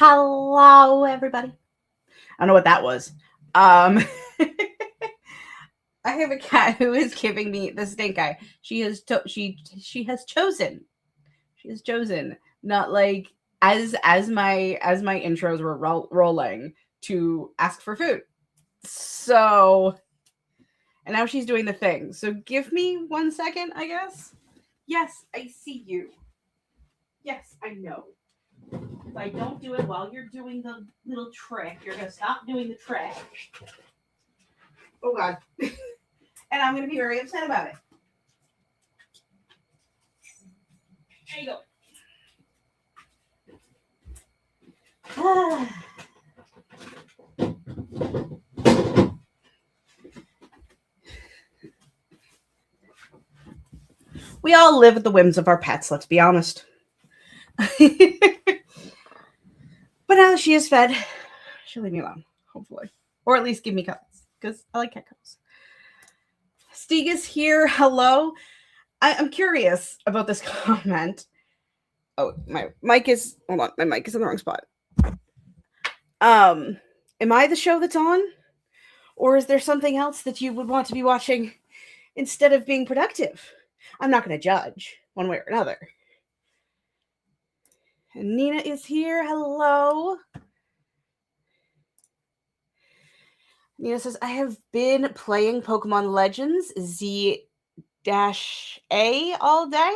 Hello, everybody. I don't know what that was. I have a cat who is giving me the stink eye. She has she has chosen. She has chosen not like as my intros were rolling to ask for food. So and now she's doing the thing. So give me 1 second, I guess. Yes, I see you. Yes, I know. If I don't do it while you're doing the little trick, you're gonna stop doing the trick. Oh God. And I'm gonna be very upset about it. There you go. We all live at the whims of our pets, let's be honest. But now that she is fed, she'll leave me alone, hopefully. Or at least give me cuddles, because I like cat cuddles. Stieg is here. Hello. I'm curious about this comment. Oh, my mic is hold on, my mic is in the wrong spot. Am I the show that's on? Or is there something else that you would want to be watching instead of being productive? I'm not going to judge one way or another. And Nina is here. Hello. Nina says, I have been playing Pokemon Legends Z-A all day.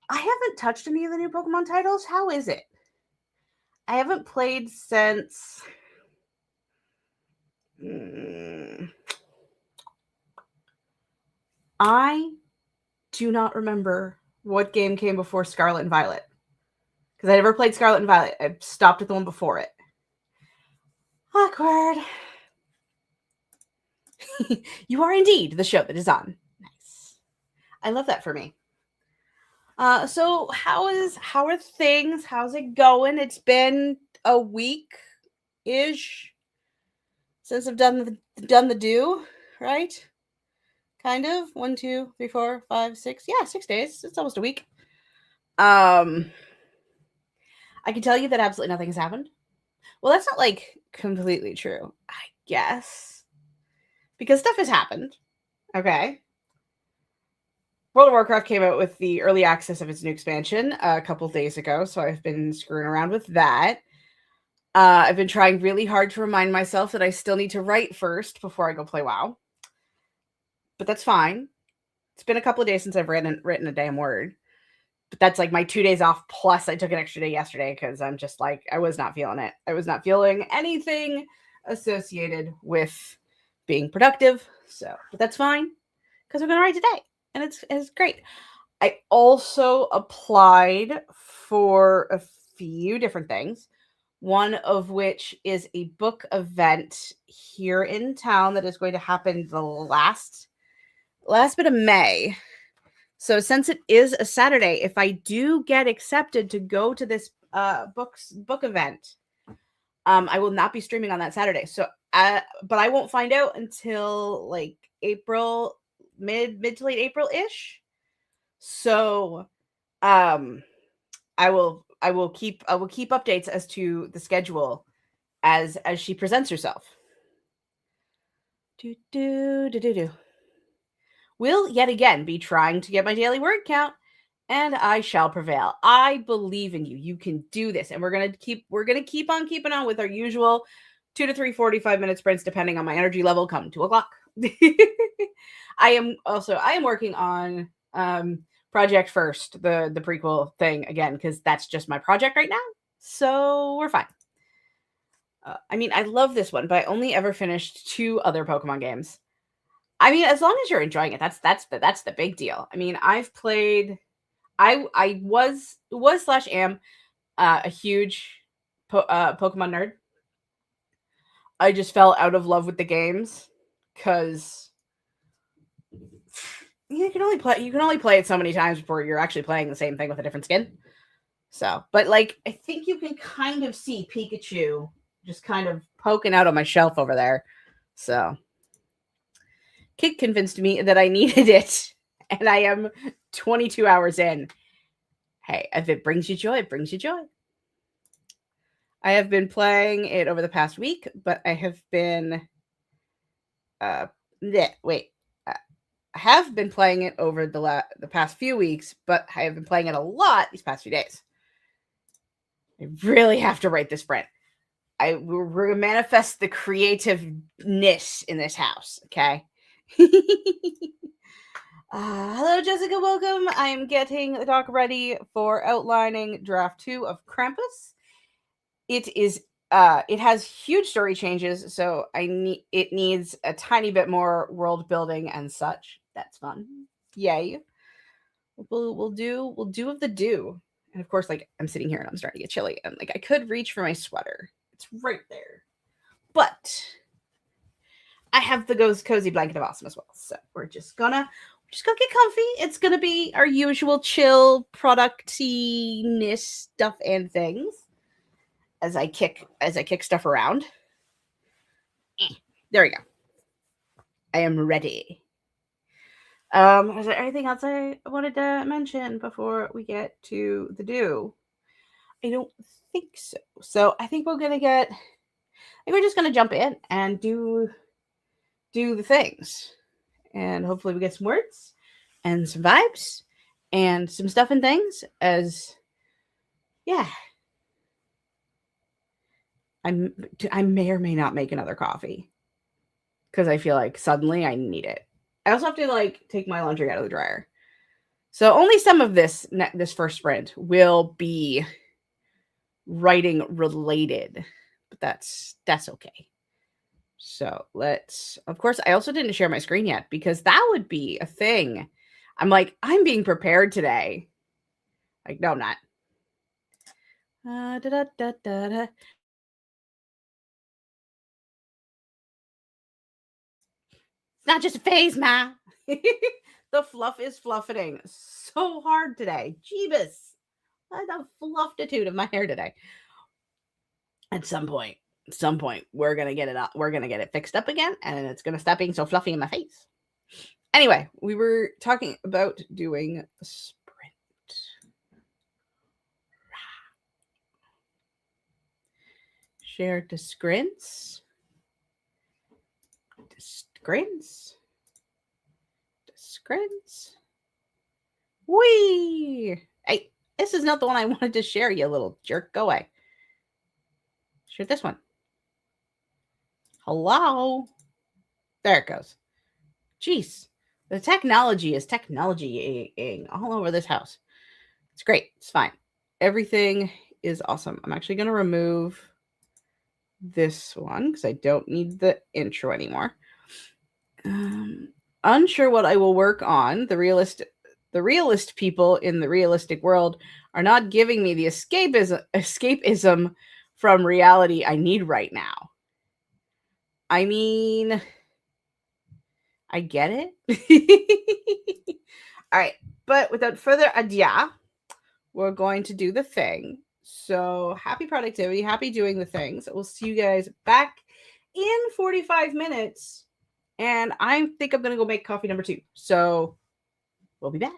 I haven't touched any of the new Pokemon titles. How is it? I haven't played since... I do not remember what game came before Scarlet and Violet. Because I never played Scarlet and Violet. I stopped at the one before it. Awkward. You are indeed the show that is on. Nice. I love that for me. So how are things? How's it going? It's been a week-ish since I've done the do, right? Kind of. 1, 2, 3, 4, 5, 6. Yeah, 6 days. It's almost a week. I can tell you that absolutely nothing has happened. Well, that's not like completely true, I guess. Because stuff has happened. Okay. World of Warcraft came out with the early access of its new expansion a couple days ago, so I've been screwing around with that. I've been trying really hard to remind myself that I still need to write first before I go play WoW. But that's fine. It's been a couple of days since I've written a damn word. But that's like my 2 days off, plus I took an extra day yesterday because I'm just like, I was not feeling it. I was not feeling anything associated with being productive. So, but that's fine because we're going to write today. And it's great. I also applied for a few different things. One of which is a book event here in town that is going to happen the last bit of May. So since it is a Saturday, if I do get accepted to go to this book event, I will not be streaming on that Saturday. So but I won't find out until like April, mid to late April-ish. So I will keep updates as to the schedule as she presents herself. Will yet again be trying to get my daily word count, and I shall prevail. I believe in you. You can do this, and we're gonna keep on keeping on with our usual 2 to 3 45-minute sprints, depending on my energy level. Come 2 o'clock. I am working on Project First, the prequel thing again, because that's just my project right now. So we're fine. I mean, I love this one, but I only ever finished 2 other Pokemon games. I mean, as long as you're enjoying it, that's the big deal. I mean, I've played. I was / am a huge Pokemon nerd. I just fell out of love with the games because you can only play it so many times before you're actually playing the same thing with a different skin. So, but like, I think you can kind of see Pikachu just kind of poking out on my shelf over there. So, Kid convinced me that I needed it, and I am 22 hours in. Hey, if it brings you joy, it brings you joy. I have been playing it over the past week, but I have been wait. I have been playing it over the past few weeks, but I have been playing it a lot these past few days. I really have to write this sprint. We're gonna manifest the creativeness in this house, okay? Hello, Jessica. Welcome. I'm getting the doc ready for outlining draft 2 of Krampus. It has huge story changes, so it needs a tiny bit more world building and such. That's fun. Yay. We'll do of the do. And of course, like, I'm sitting here and I'm starting to get chilly, and like I could reach for my sweater. It's right there. But I have the cozy blanket of awesome as well. So we're just gonna get comfy. It's gonna be our usual chill productiness stuff and things as I kick stuff around. There we go. I am ready. Is there anything else I wanted to mention before we get to the do? I don't think so. So I think we're just gonna jump in and do the things, and hopefully we get some words and some vibes and some stuff and things. As yeah, I may or may not make another coffee because I feel like suddenly I need it. I also have to like take my laundry out of the dryer. So only some of this first sprint will be writing related, but that's okay. So of course, I also didn't share my screen yet because that would be a thing. I'm like, I'm being prepared today. Like, no, I'm not. It's not just a phase, ma. The fluff is fluffing so hard today. Jeebus. The fluffitude of my hair today. At some point, we're gonna get it up. We're gonna get it fixed up again, and it's gonna stop being so fluffy in my face. Anyway, we were talking about doing a sprint. Share to scrints. Whee! Hey, this is not the one I wanted to share, you little jerk. Go away. Share this one. Hello? There it goes. Jeez. The technology is technology-ing all over this house. It's great. It's fine. Everything is awesome. I'm actually going to remove this one because I don't need the intro anymore. Unsure what I will work on. The realist people in the realistic world are not giving me the escapism from reality I need right now. I mean, I get it. All right, but without further ado, we're going to do the thing. So happy productivity, happy doing the things. We'll see you guys back in 45 minutes. And I think I'm going to go make coffee number 2. So we'll be back.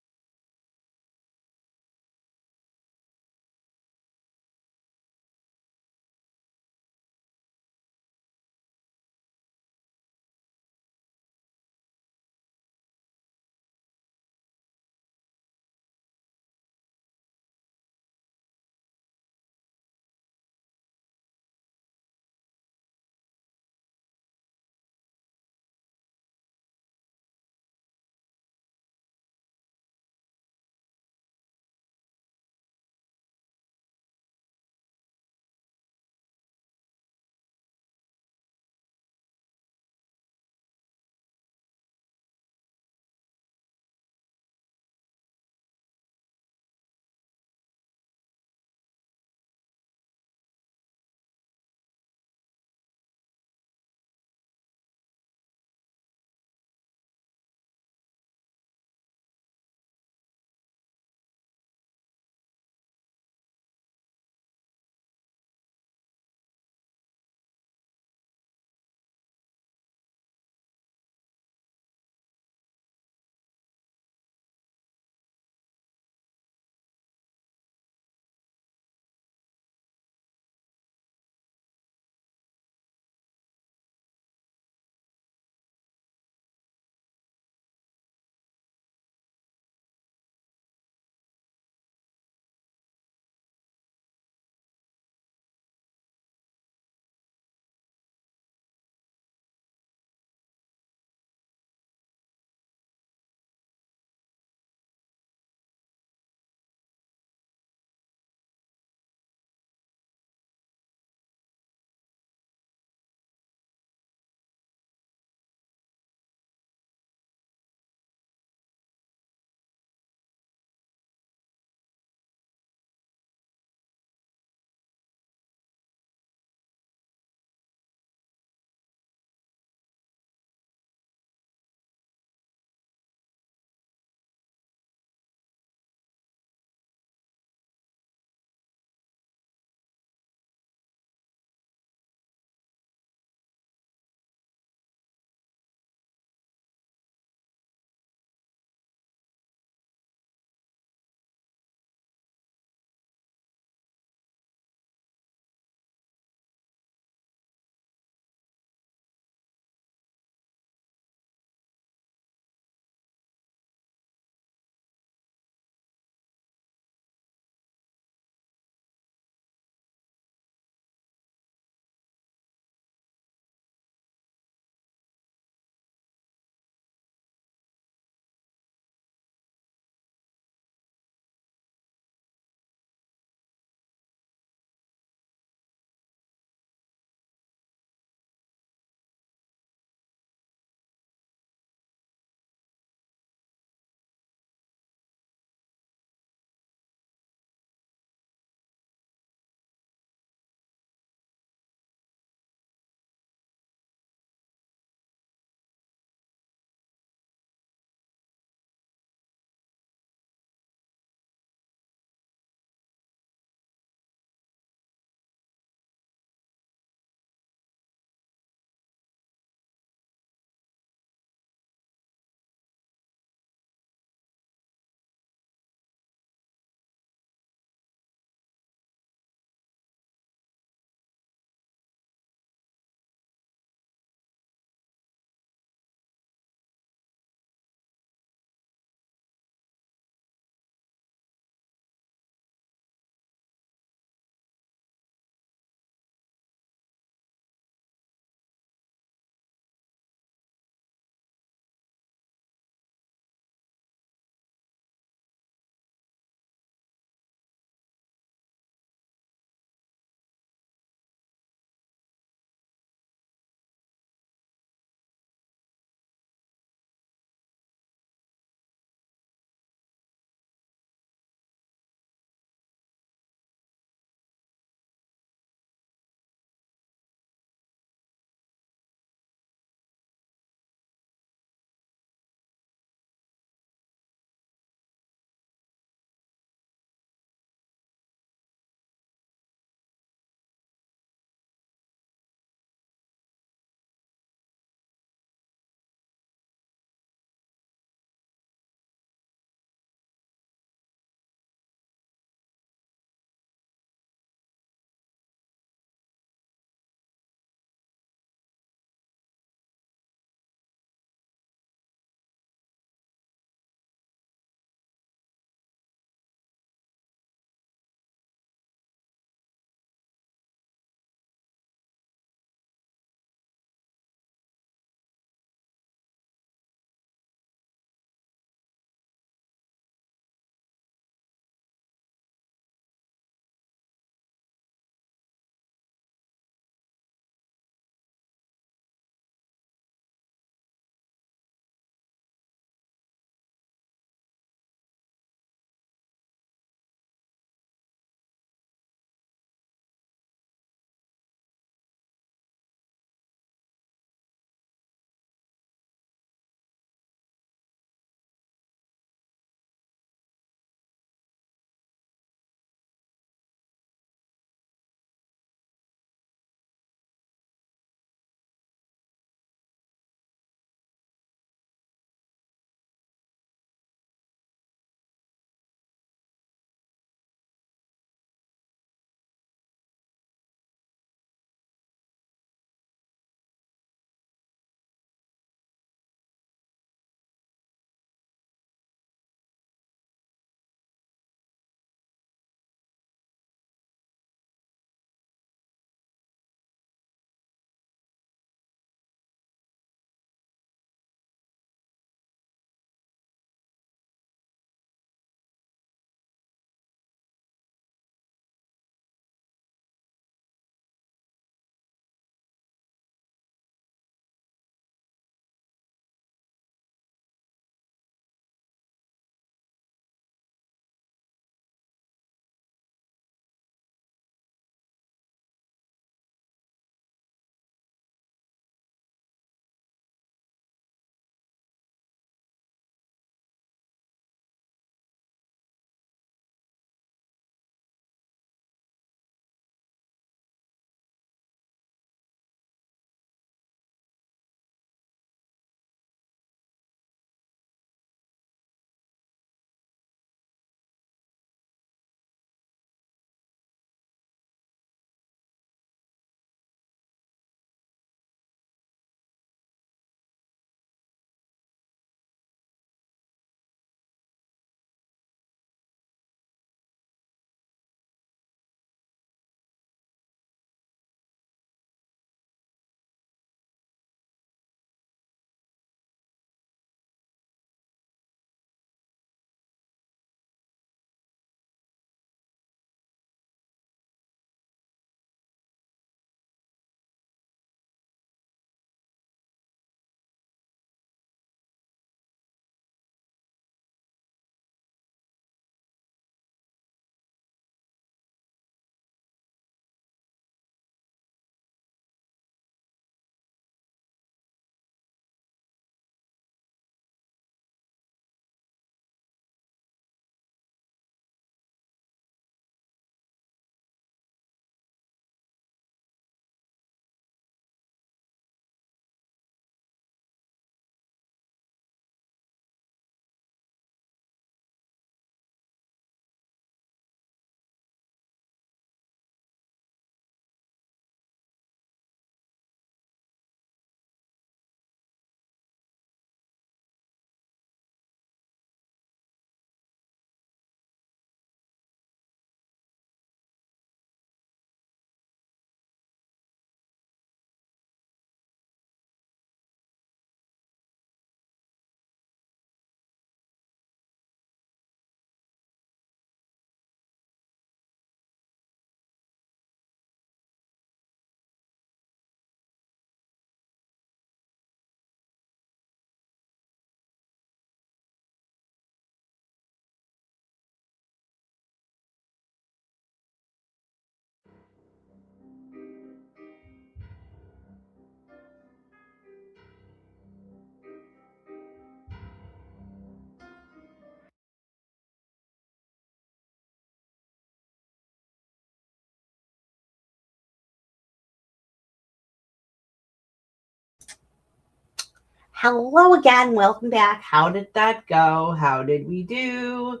Hello again. Welcome back. How did that go? How did we do?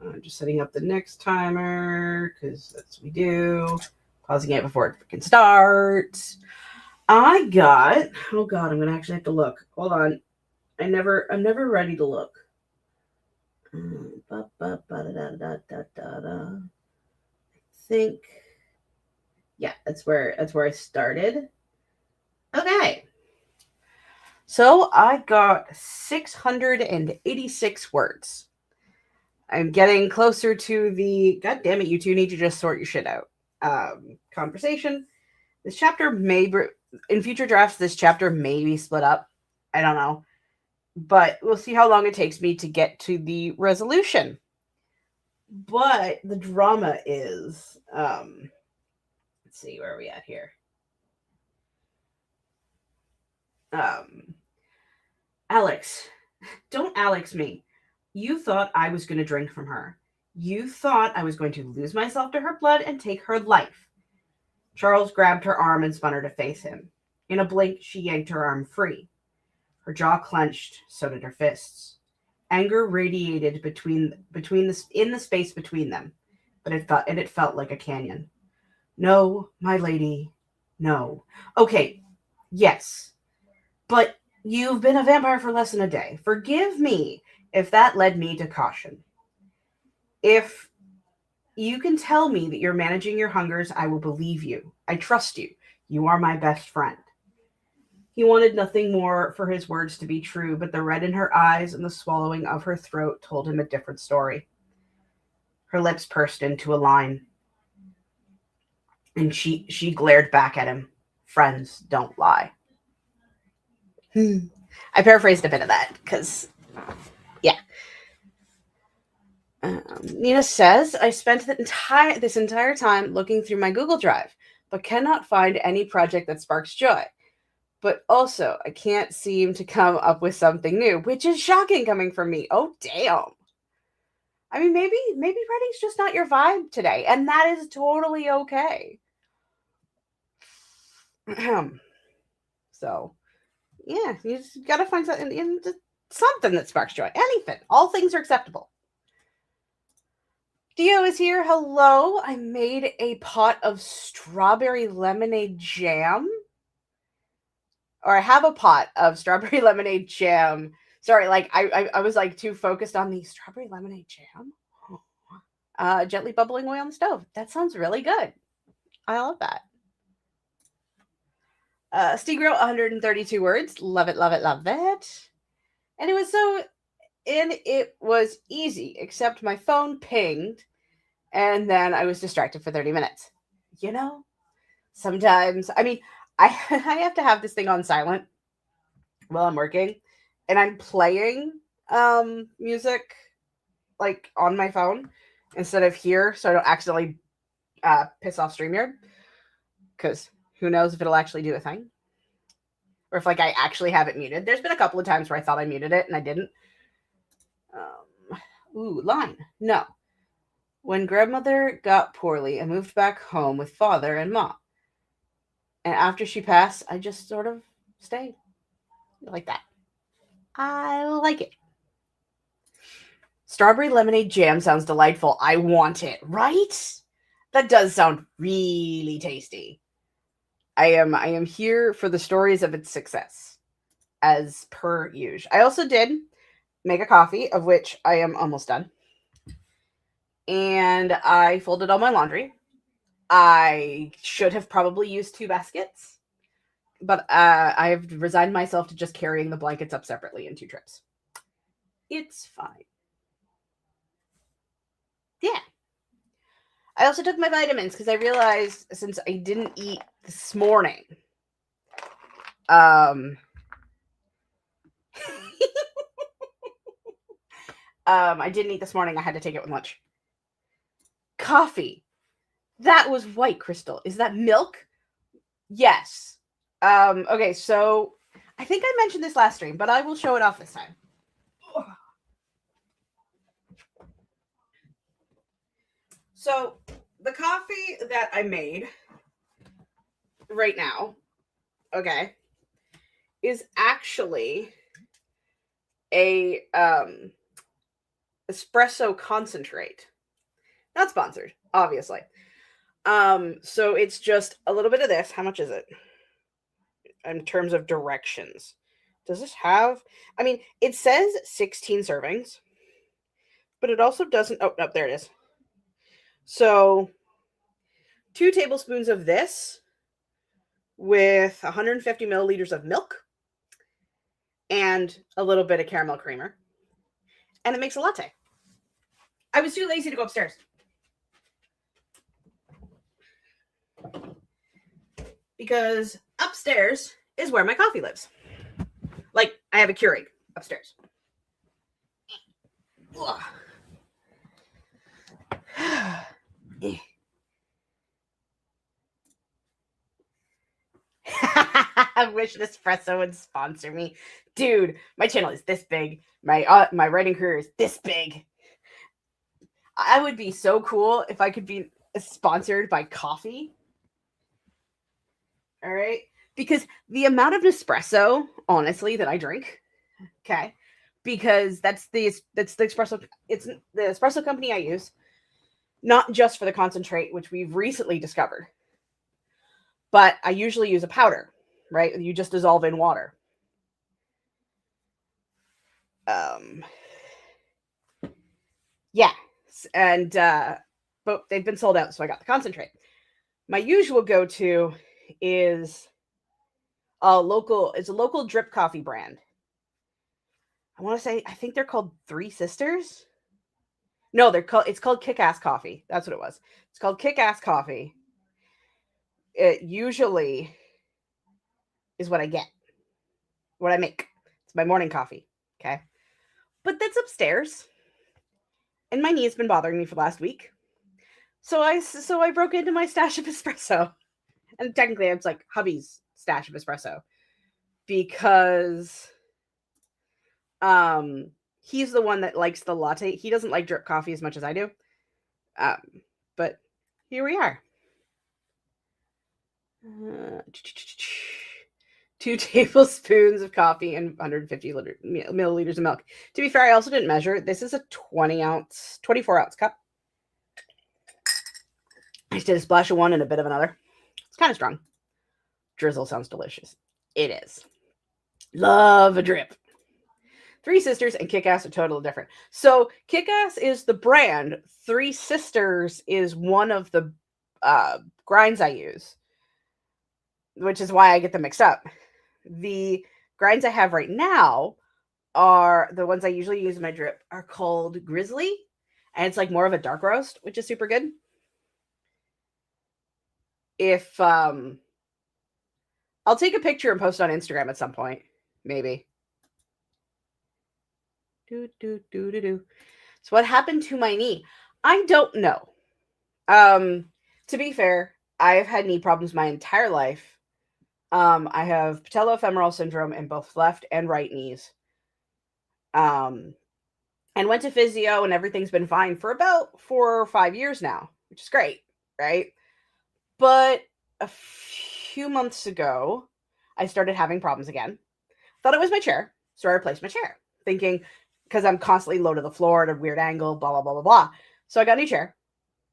I'm just setting up the next timer because that's what we do. Pausing it before it freaking starts. I got. Oh God, I'm gonna actually have to look. Hold on. I'm never ready to look. I think. Yeah, that's where I started. Okay. So I got 686 words. I'm getting closer to the God damn it, you two need to just sort your shit out. Conversation. This chapter may in future drafts, this chapter may be split up. I don't know. But we'll see how long it takes me to get to the resolution. But the drama is let's see, where are we at here? Alex, don't Alex me. You thought I was going to drink from her. You thought I was going to lose myself to her blood and take her life. Charles grabbed her arm and spun her to face him. In a blink, she yanked her arm free. Her jaw clenched, so did her fists. Anger radiated in the space between them, but it felt like a canyon. No, my lady, no. Okay, yes, but you've been a vampire for less than a day. Forgive me if that led me to caution. If you can tell me that you're managing your hungers, I will believe you. I trust you. You are my best friend. He wanted nothing more for his words to be true, but the red in her eyes and the swallowing of her throat told him a different story. Her lips pursed into a line, and she glared back at him. Friends don't lie. I paraphrased a bit of that, because, yeah. Nina says, I spent this entire time looking through my Google Drive, but cannot find any project that sparks joy. But also, I can't seem to come up with something new, which is shocking coming from me. Oh, damn. I mean, maybe writing's just not your vibe today, and that is totally okay. So, yeah, you just gotta find something that sparks joy. Anything. All things are acceptable. Dio is here. Hello. I made a pot of strawberry lemonade jam. Or I have a pot of strawberry lemonade jam. Sorry, like I was like too focused on the strawberry lemonade jam. Gently bubbling away on the stove. That sounds really good. I love that. Stigro, 132 words. Love it, love it, love it. And it was easy, except my phone pinged, and then I was distracted for 30 minutes. You know, sometimes, I mean, I have to have this thing on silent while I'm working, and I'm playing music like on my phone instead of here, so I don't accidentally piss off StreamYard, because who knows if it'll actually do a thing, or if like I actually have it muted. There's been a couple of times where I thought I muted it and I didn't. Line. No. When grandmother got poorly, I moved back home with father and mom. And after she passed, I just sort of stayed. Like that. I like it. Strawberry lemonade jam sounds delightful. I want it, right? That does sound really tasty. I am here for the stories of its success, as per usual. I also did make a coffee, of which I am almost done. And I folded all my laundry. I should have probably used 2 baskets, but I've resigned myself to just carrying the blankets up separately in 2 trips. It's fine. Yeah. I also took my vitamins because I realized since I didn't eat this morning, I didn't eat this morning. I had to take it with lunch. Coffee. That was white, Crystal. Is that milk? Yes. Okay, so I think I mentioned this last stream, but I will show it off this time. So the coffee that I made right now, okay, is actually a espresso concentrate. Not sponsored, obviously. So it's just a little bit of this. How much is it in terms of directions? Does this have? I mean, it says 16 servings, but it also doesn't. Oh, no, there it is. So 2 tablespoons of this with 150 milliliters of milk and a little bit of caramel creamer. And it makes a latte. I was too lazy to go upstairs. Because upstairs is where my coffee lives. Like, I have a Keurig upstairs. I wish Nespresso would sponsor me. Dude, my channel is this big. My writing career is this big. I would be so cool if I could be sponsored by coffee. All right? Because the amount of Nespresso, honestly, that I drink, okay, because that's the espresso, it's the espresso company I use, not just for the concentrate, which we've recently discovered, but I usually use a powder, right? You just dissolve in water. Yeah, and but they've been sold out, so I got the concentrate. My usual go-to is it's a local drip coffee brand. I want to say, I think they're called Three Sisters. No, it's called Kick-Ass Coffee. That's what it was. It's called Kick-Ass Coffee. It usually is what I get. What I make. It's my morning coffee. Okay. But that's upstairs. And my knee's been bothering me for last week. So I broke into my stash of espresso. And technically it's like hubby's stash of espresso. Because he's the one that likes the latte. He doesn't like drip coffee as much as I do. But here we are. 2 tablespoons of coffee and 150 milliliters of milk. To be fair, I also didn't measure. This is a 24 ounce cup. I just did a splash of one and a bit of another. It's kind of strong. Drizzle sounds delicious. It is. Love a drip. Three Sisters and Kick-Ass are totally different. So Kick-Ass is the brand. Three Sisters is one of the grinds I use, which is why I get them mixed up. The grinds I have right now are the ones I usually use in my drip are called Grizzly, and it's like more of a dark roast, which is super good. If I'll take a picture and post on Instagram at some point, maybe. So what happened to my knee? I don't know. To be fair, I've had knee problems my entire life. I have patellofemoral syndrome in both left and right knees. And went to physio and everything's been fine for about 4 or 5 years now, which is great, right? But a few months ago, I started having problems again. Thought it was my chair, so I replaced my chair, thinking because I'm constantly low to the floor at a weird angle, blah, blah, blah, blah, blah. So I got a new chair,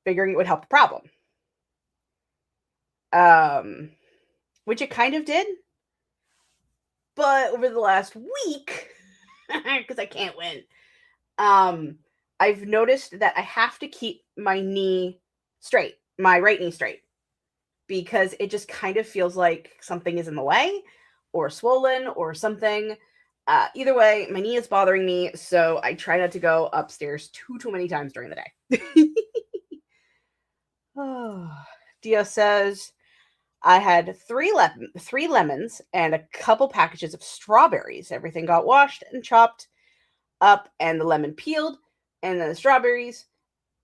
figuring it would help the problem. Which it kind of did. But over the last week, because I can't win, I've noticed that I have to keep my knee straight, my right knee straight, because it just kind of feels like something is in the way or swollen or something. Either way, my knee is bothering me, so I try not to go upstairs too many times during the day. Dio says, I had 3 lemons and a couple packages of strawberries. Everything got washed and chopped up, and the lemon peeled, and then the strawberries,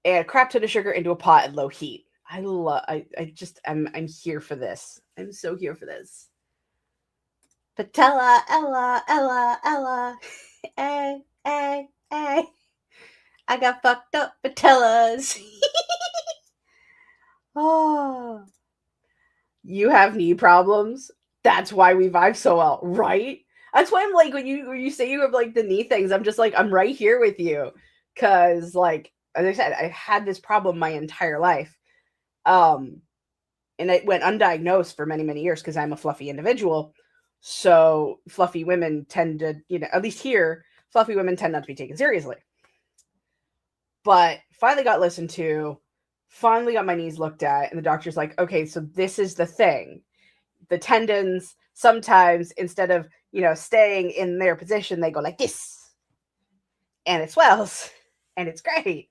and a crap ton of sugar into a pot at low heat. I'm here for this. I'm so here for this. Patella, Ella. Hey. I got fucked up patellas. Oh. You have knee problems? That's why we vibe so well, right? That's why I'm like, when you say you have like the knee things, I'm just like, I'm right here with you. Cause like, as I said, I had this problem my entire life. Um, and it went undiagnosed for many, many years because I'm a fluffy individual. So fluffy women tend to, at least here, fluffy women tend not to be taken seriously. But finally got listened to, finally got my knees looked at, and the doctor's like, okay, so this is the thing. The tendons sometimes, instead of, staying in their position, they go like this, and it swells, and it's great.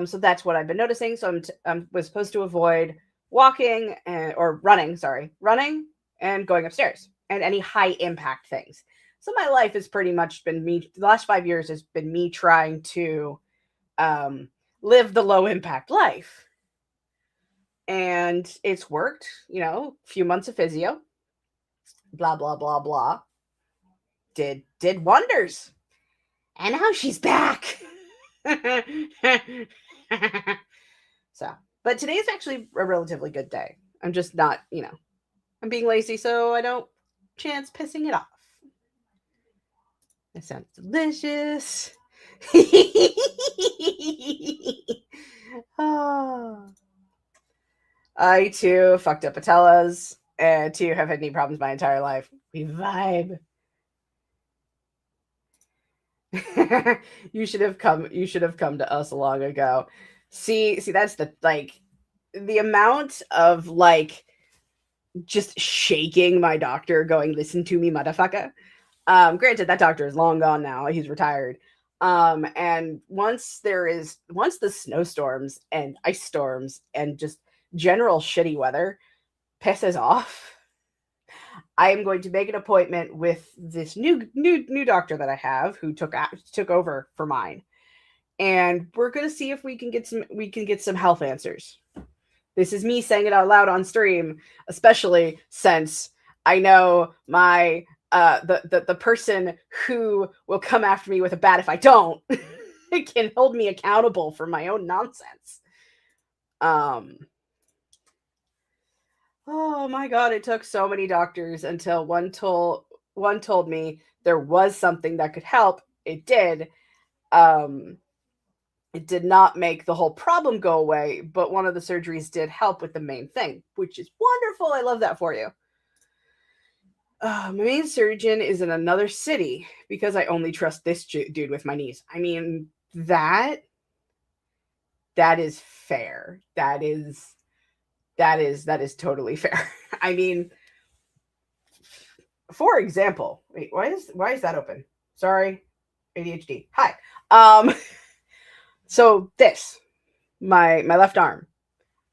So that's what I've been noticing. So I was supposed to avoid walking or running, running and going upstairs and any high impact things. So my life has pretty much been me. The last 5 years has been me trying to live the low impact life. And it's worked, a few months of physio, blah, blah, blah, blah. Did wonders. And now she's back. So, but today is actually a relatively good day. I'm just not, I'm being lazy, so I don't chance pissing it off. That sounds delicious. Oh. I too fucked up patellas and too have had knee problems my entire life. We vibe. You should have come to us long ago. See, that's the amount of just shaking my doctor going, listen to me, motherfucker. Granted, that doctor is long gone now. He's retired. And once the snowstorms and ice storms and just general shitty weather pisses off, I am going to make an appointment with this new doctor that I have who took over for mine. And we're going to see if we can get some health answers. This is me saying it out loud on stream, especially since I know my the person who will come after me with a bat if I don't can hold me accountable for my own nonsense. Oh my god, it took so many doctors until one told me there was something that could help. It did. It did not make the whole problem go away, but one of the surgeries did help with the main thing, which is wonderful. I love that for you. My main surgeon is in another city because I only trust this dude with my knees. I mean, that is fair. That is totally fair. I mean, for example, wait, why is that open? Sorry, ADHD. Hi. So this, my left arm,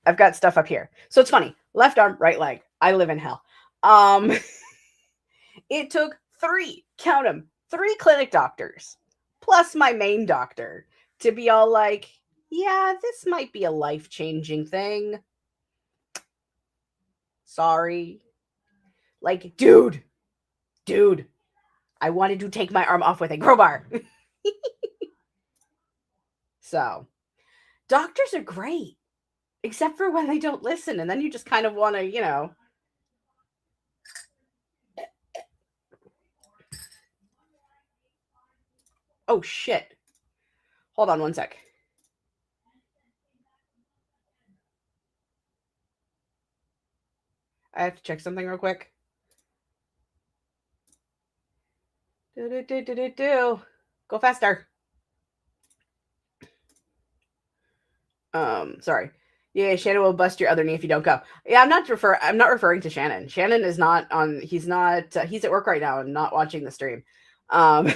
I've got stuff up here. So it's funny, left arm, right leg. I live in hell. It took 3 clinic doctors plus my main doctor to be all like, yeah, this might be a life-changing thing. Sorry. Like, dude, I wanted to take my arm off with a crowbar. So, doctors are great, except for when they don't listen, and then you just kind of want to, Oh, shit. Hold on one sec. I have to check something real quick. Go faster. Sorry. Yeah, Shannon will bust your other knee if you don't go. Yeah, I'm not referring to Shannon. Shannon is not on. He's not. He's at work right now and not watching the stream. Track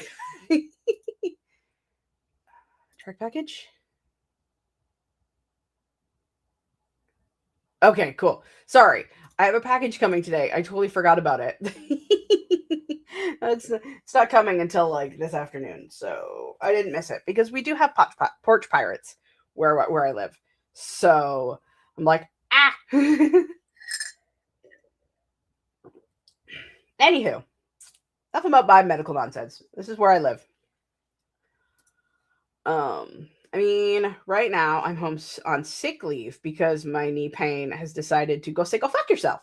package. Okay, cool. Sorry, I have a package coming today. I totally forgot about it. It's not coming until like this afternoon, so I didn't miss it because we do have porch pirates where I live. So I'm like, Anywho, enough about biomedical nonsense. This is where I live. I mean, right now I'm home on sick leave because my knee pain has decided to go say, go fuck yourself.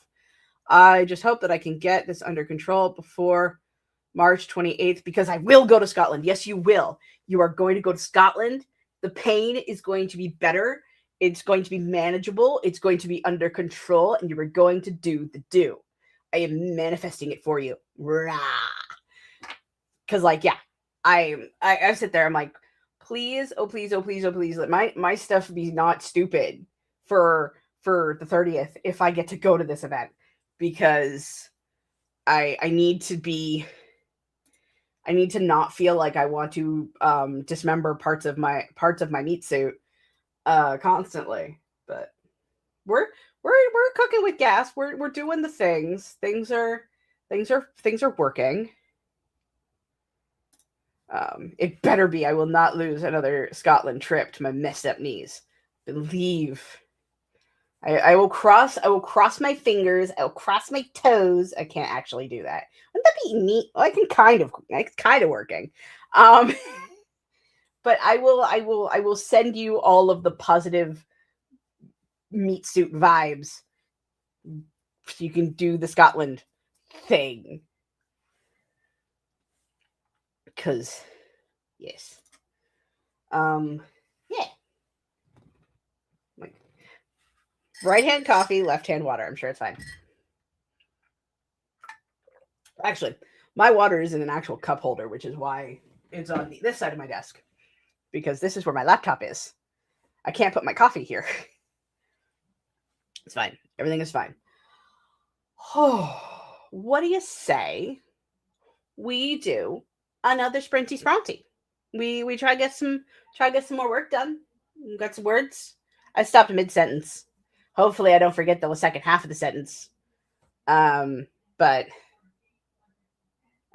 I just hope that I can get this under control before March 28th, because I will go to Scotland. Yes, you will. You are going to go to Scotland. The pain is going to be better. It's going to be manageable. It's going to be under control, and you are going to do the do. I am manifesting it for you. Because, like, yeah, I sit there. I'm like, please, oh please, oh please, oh please, let my stuff be not stupid for the 30th if I get to go to this event, because I need to be. I need to not feel like I want to dismember parts of my meat suit constantly. But we're cooking with gas. We're doing the things. Things are working. It better be. I will not lose another Scotland trip to my messed up knees. Believe. I will cross my fingers. I will cross my toes. I can't actually do that. Wouldn't that be neat? Well, it's kind of working. But I will send you all of the positive meat suit vibes. You can do the Scotland thing. Cause yes. Yeah. Like, right hand coffee, left hand water. I'm sure it's fine. Actually, my water is in an actual cup holder, which is why it's on this side of my desk. Because this is where my laptop is. I can't put my coffee here. It's fine. Everything is fine. Oh, what do you say we do another sprinty spronty? We try to get some more work done. We got some words. I stopped mid sentence. Hopefully, I don't forget the second half of the sentence. But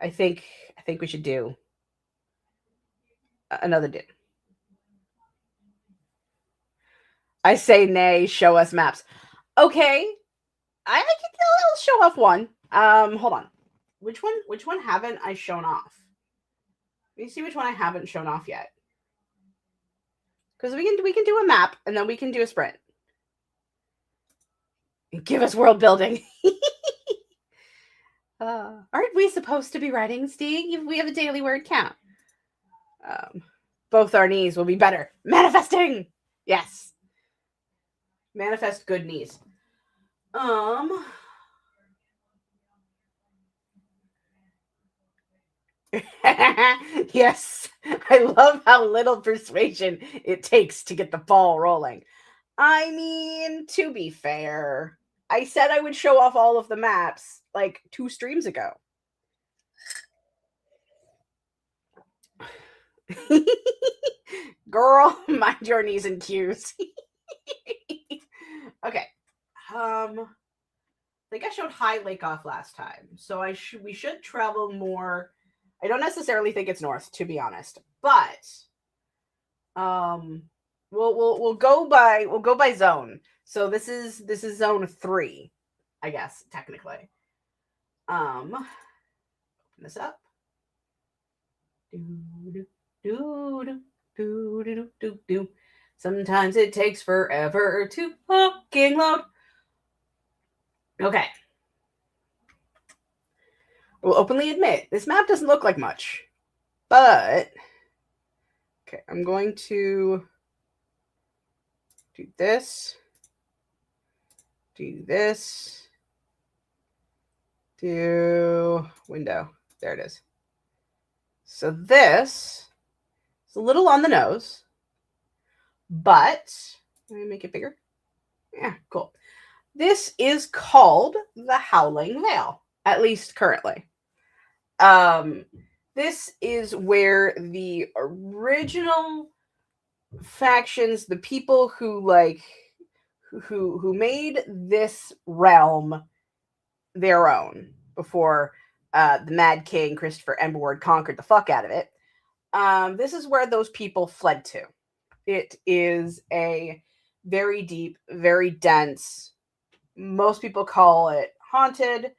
I think we should do another do. I say nay. Show us maps. Okay, I'll show off one. Hold on. Which one haven't I shown off? Let me see which one I haven't shown off yet. Because we can do a map and then we can do a sprint. Give us world building. Aren't we supposed to be writing, Steve? We have a daily word count. Both our knees will be better. Manifesting. Yes. Manifest good knees. Yes. I love how little persuasion it takes to get the ball rolling. I mean, to be fair, I said I would show off all of the maps like 2 streams ago. Girl, mind your Knees and Q's. Okay. I think I showed High Lake off last time, so we should travel more. I don't necessarily think it's north, to be honest, but we'll go by zone. So this is zone 3, I guess technically. Open this up. Sometimes it takes forever to fucking load. Okay. I will openly admit, this map doesn't look like much. But okay, I'm going to do this. Do this. Do window. There it is. So this is a little on the nose, but let me make it bigger. Yeah, cool. This is called the Howling Vale, at least currently. This is where the original factions, the people who made this realm their own before the Mad King Christopher Emberward conquered the fuck out of it. This is where those people fled to. It is a very deep, very dense. Most people call it haunted.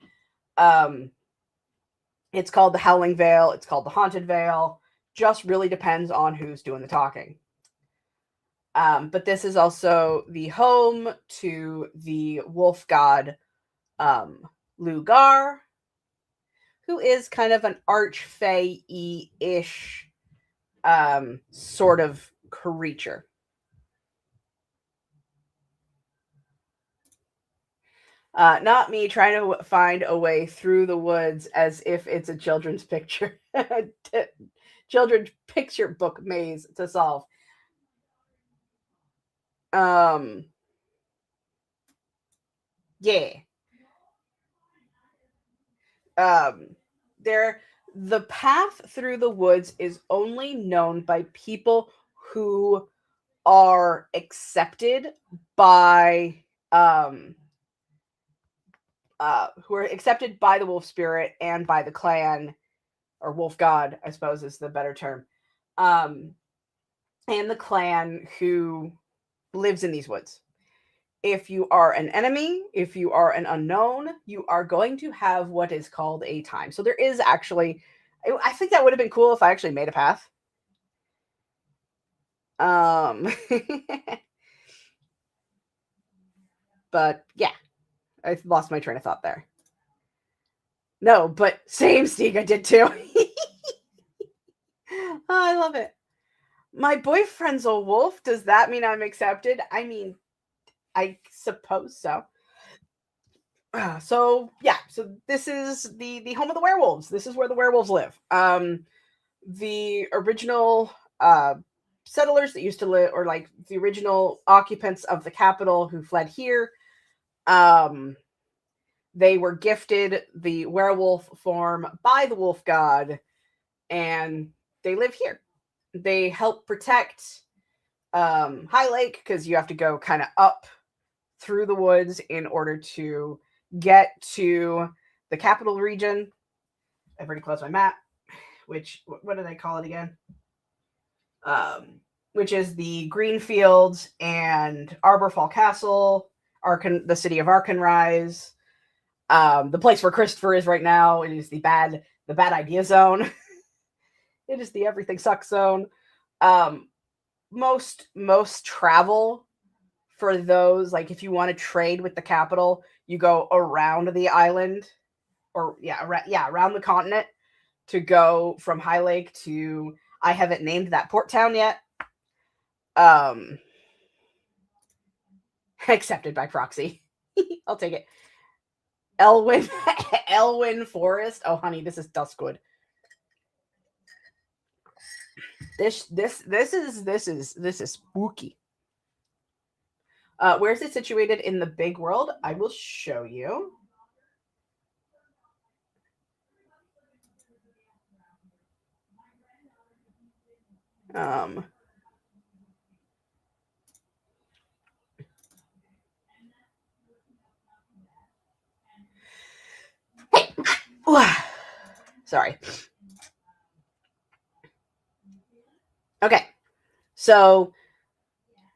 It's called the Howling Vale. It's called the Haunted Vale. Just really depends on who's doing the talking. But this is also the home to the wolf god Lugar, who is kind of an archfey-ish sort of creature. Not me trying to find a way through the woods as if it's a children's picture. Children's picture book maze to solve. Yeah. There, the path through the woods is only known by people who are accepted by who are accepted by the wolf spirit and by the clan, or wolf god, I suppose is the better term, and the clan who lives in these woods. If you are an enemy, if you are an unknown, you are going to have what is called a time. So there is actually, I think that would have been cool if I actually made a path. But yeah, I lost my train of thought there. No, but same, Steve, I did too. Oh, I love it. My boyfriend's a wolf. Does that mean I'm accepted? I mean, I suppose so. So yeah, so this is the home of the werewolves. This is where the werewolves live. The original settlers that used to live, or like the original occupants of the capital who fled here, they were gifted the werewolf form by the wolf god, and they live here. They help protect High Lake because you have to go kind of up through the woods in order to get to the capital region. I've already closed my map, which, what did I call it again? Which is the Greenfields and Arborfall Castle, the city of Arkenrise, the place where Christopher is right now. It is the bad idea zone. It is the everything sucks zone. Most travel for those, like if you want to trade with the capital, you go around the island, or around the continent to go from High Lake to, I haven't named that port town yet. Accepted by proxy. I'll take it. Elwyn Forest. Oh, honey, this is Duskwood. This is spooky. Where's it situated in the big world? I will show you. Sorry. Okay. So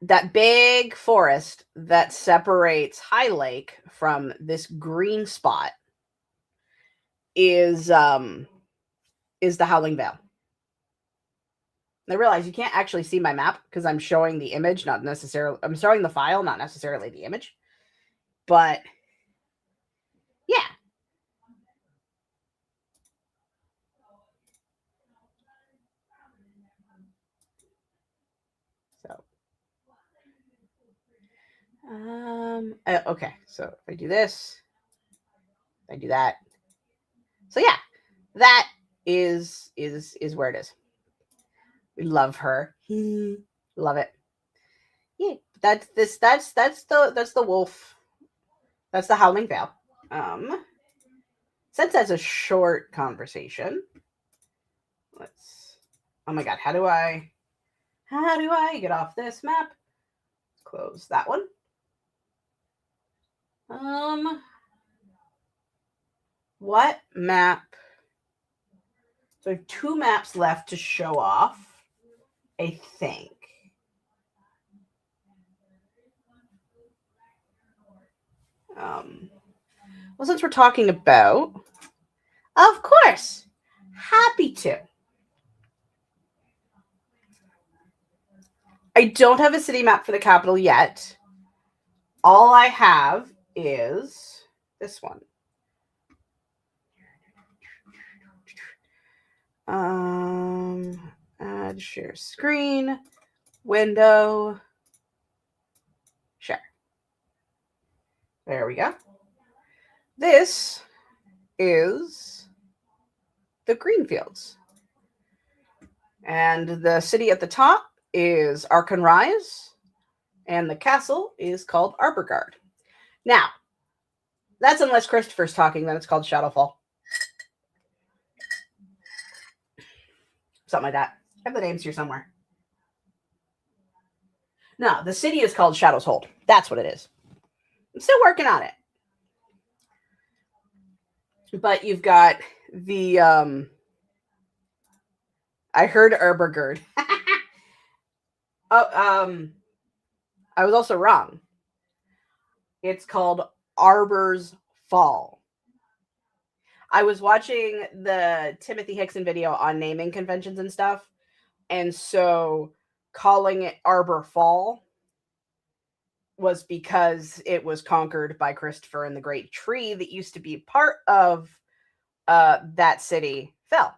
that big forest that separates High Lake from this green spot is the Howling Vale. I realize you can't actually see my map because I'm showing the image, not necessarily. I'm showing the file, not necessarily the image. But yeah. So okay. So if I do this, I do that. So yeah, that is where it is. We love her. Love it. Yeah, that's the wolf. That's the Howling Vale. Since that's a short conversation, let's. Oh my god, how do I get off this map? Close that one. What map? So I have 2 maps left to show off, I think. Well, since we're talking about, of course, happy to. I don't have a city map for the capital yet. All I have is this one. Add share screen, window, share. There we go. This is the Greenfields. And the city at the top is Arkan Rise, and the castle is called Arborgard. Now, that's unless Christopher's talking, then it's called Shadowfall. Something like that. I have the names here somewhere. No, the city is called Shadow's Hold. That's what it is. I'm still working on it. But you've got the I heard Arborgard. I was also wrong. It's called Arbor's Fall. I was watching the Timothy Hickson video on naming conventions and stuff, and so calling it Arbor Fall was because it was conquered by Christopher, and the great tree that used to be part of that city fell.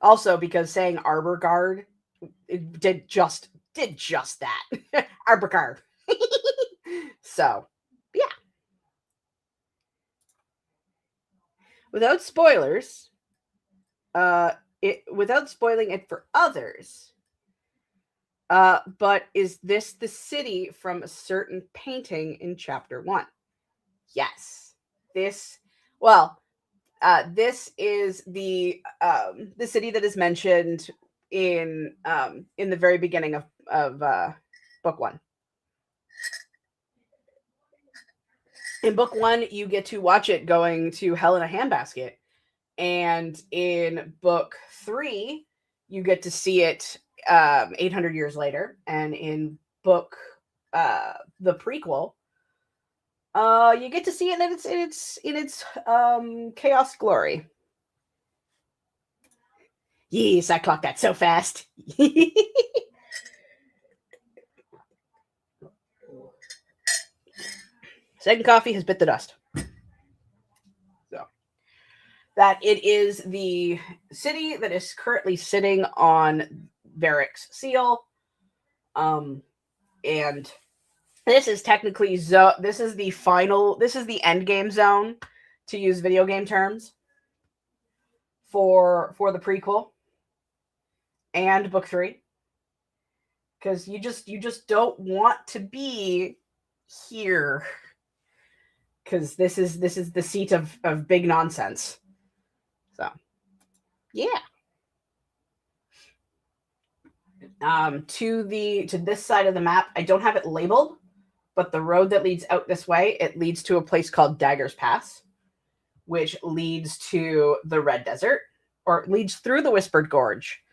Also, because saying Arborgard did just that. Arborgard. So, yeah. Without spoilers, without spoiling it for others, but is this the city from a certain painting in chapter 1? Yes. This is the city that is mentioned in the very beginning of book 1. In book 1, you get to watch it going to hell in a handbasket, and in book 3, you get to see it 800 years later, and in book the prequel, you get to see it in its chaos glory. Yes, I clocked that so fast. Second coffee has bit the dust. So that it is the city that is currently sitting on Varric's seal. And this is technically this is the end game zone, to use video game terms, for the prequel and book 3, because you just don't want to be here, because this is the seat of big nonsense. So yeah. To this side of the map, I don't have it labeled, but the road that leads out this way, it leads to a place called Dagger's Pass, which leads to the Red Desert, or leads through the Whispered Gorge,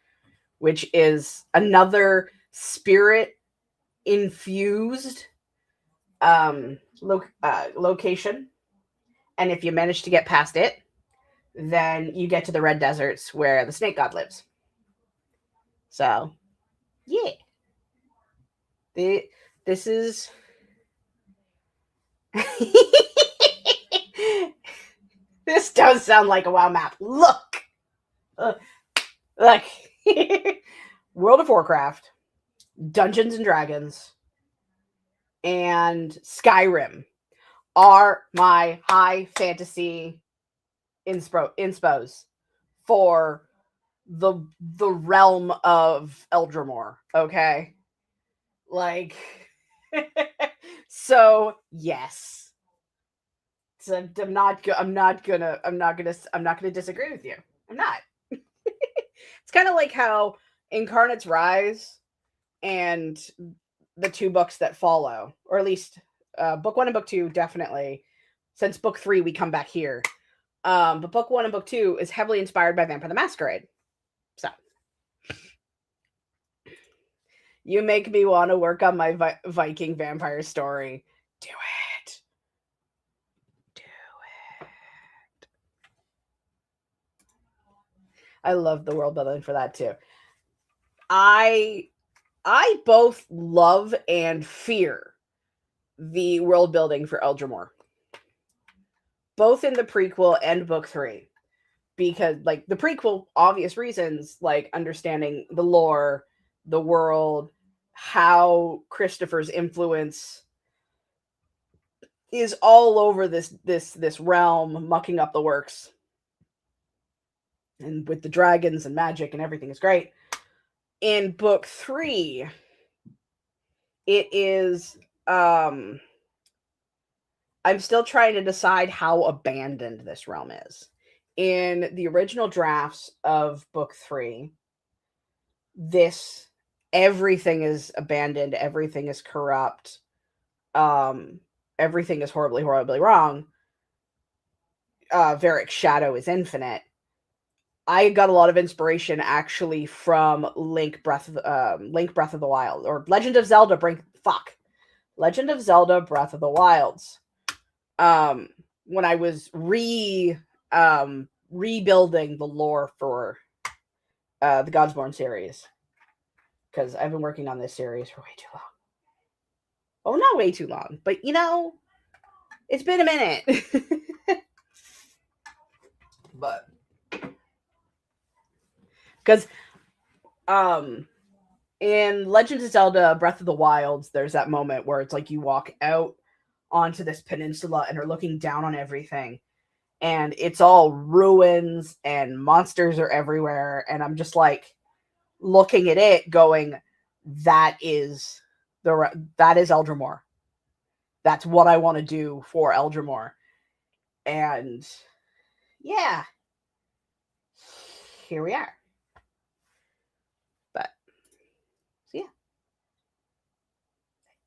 which is another spirit infused location. And if you manage to get past it, then you get to the Red Deserts where the Snake God lives. So, yeah. This is... This does sound like a WoW map. Look! Look. World of Warcraft, Dungeons and Dragons, and Skyrim are my high fantasy inspos for the realm of Eldramore, okay? Like, so yes. So I'm not gonna disagree with you. I'm not. It's kind of like how Incarnate's Rise and the 2 books that follow, or at least book 1 and book 2, definitely. Since book 3, we come back here. But book 1 and book 2 is heavily inspired by Vampire the Masquerade. So you make me want to work on my Viking vampire story. Do it. Do it. I love the world building for that too. I both love and fear the world building for Eldramore. both in the prequel and book 3, because like the prequel, obvious reasons, like understanding the lore, the world, how Christopher's influence is all over this realm, mucking up the works, and with the dragons and magic and everything is great. In book 3, it is I'm still trying to decide how abandoned this realm is. In the original drafts of book 3, everything is abandoned, everything is corrupt, everything is horribly, horribly wrong. Varric's shadow is infinite. I got a lot of inspiration actually from Link Breath of the Wild, or Legend of Zelda Legend of Zelda Breath of the Wilds. When I was rebuilding the lore for the Godsborne series, because I've been working on this series for way too long. Oh, not way too long, but it's been a minute. But because in Legend of Zelda Breath of the Wilds, there's that moment where it's like you walk out onto this peninsula and are looking down on everything, and it's all ruins and monsters are everywhere, and I'm just like looking at it going, that is Eldrimor. That's what I want to do for Eldrimor. And yeah, here we are. But so yeah,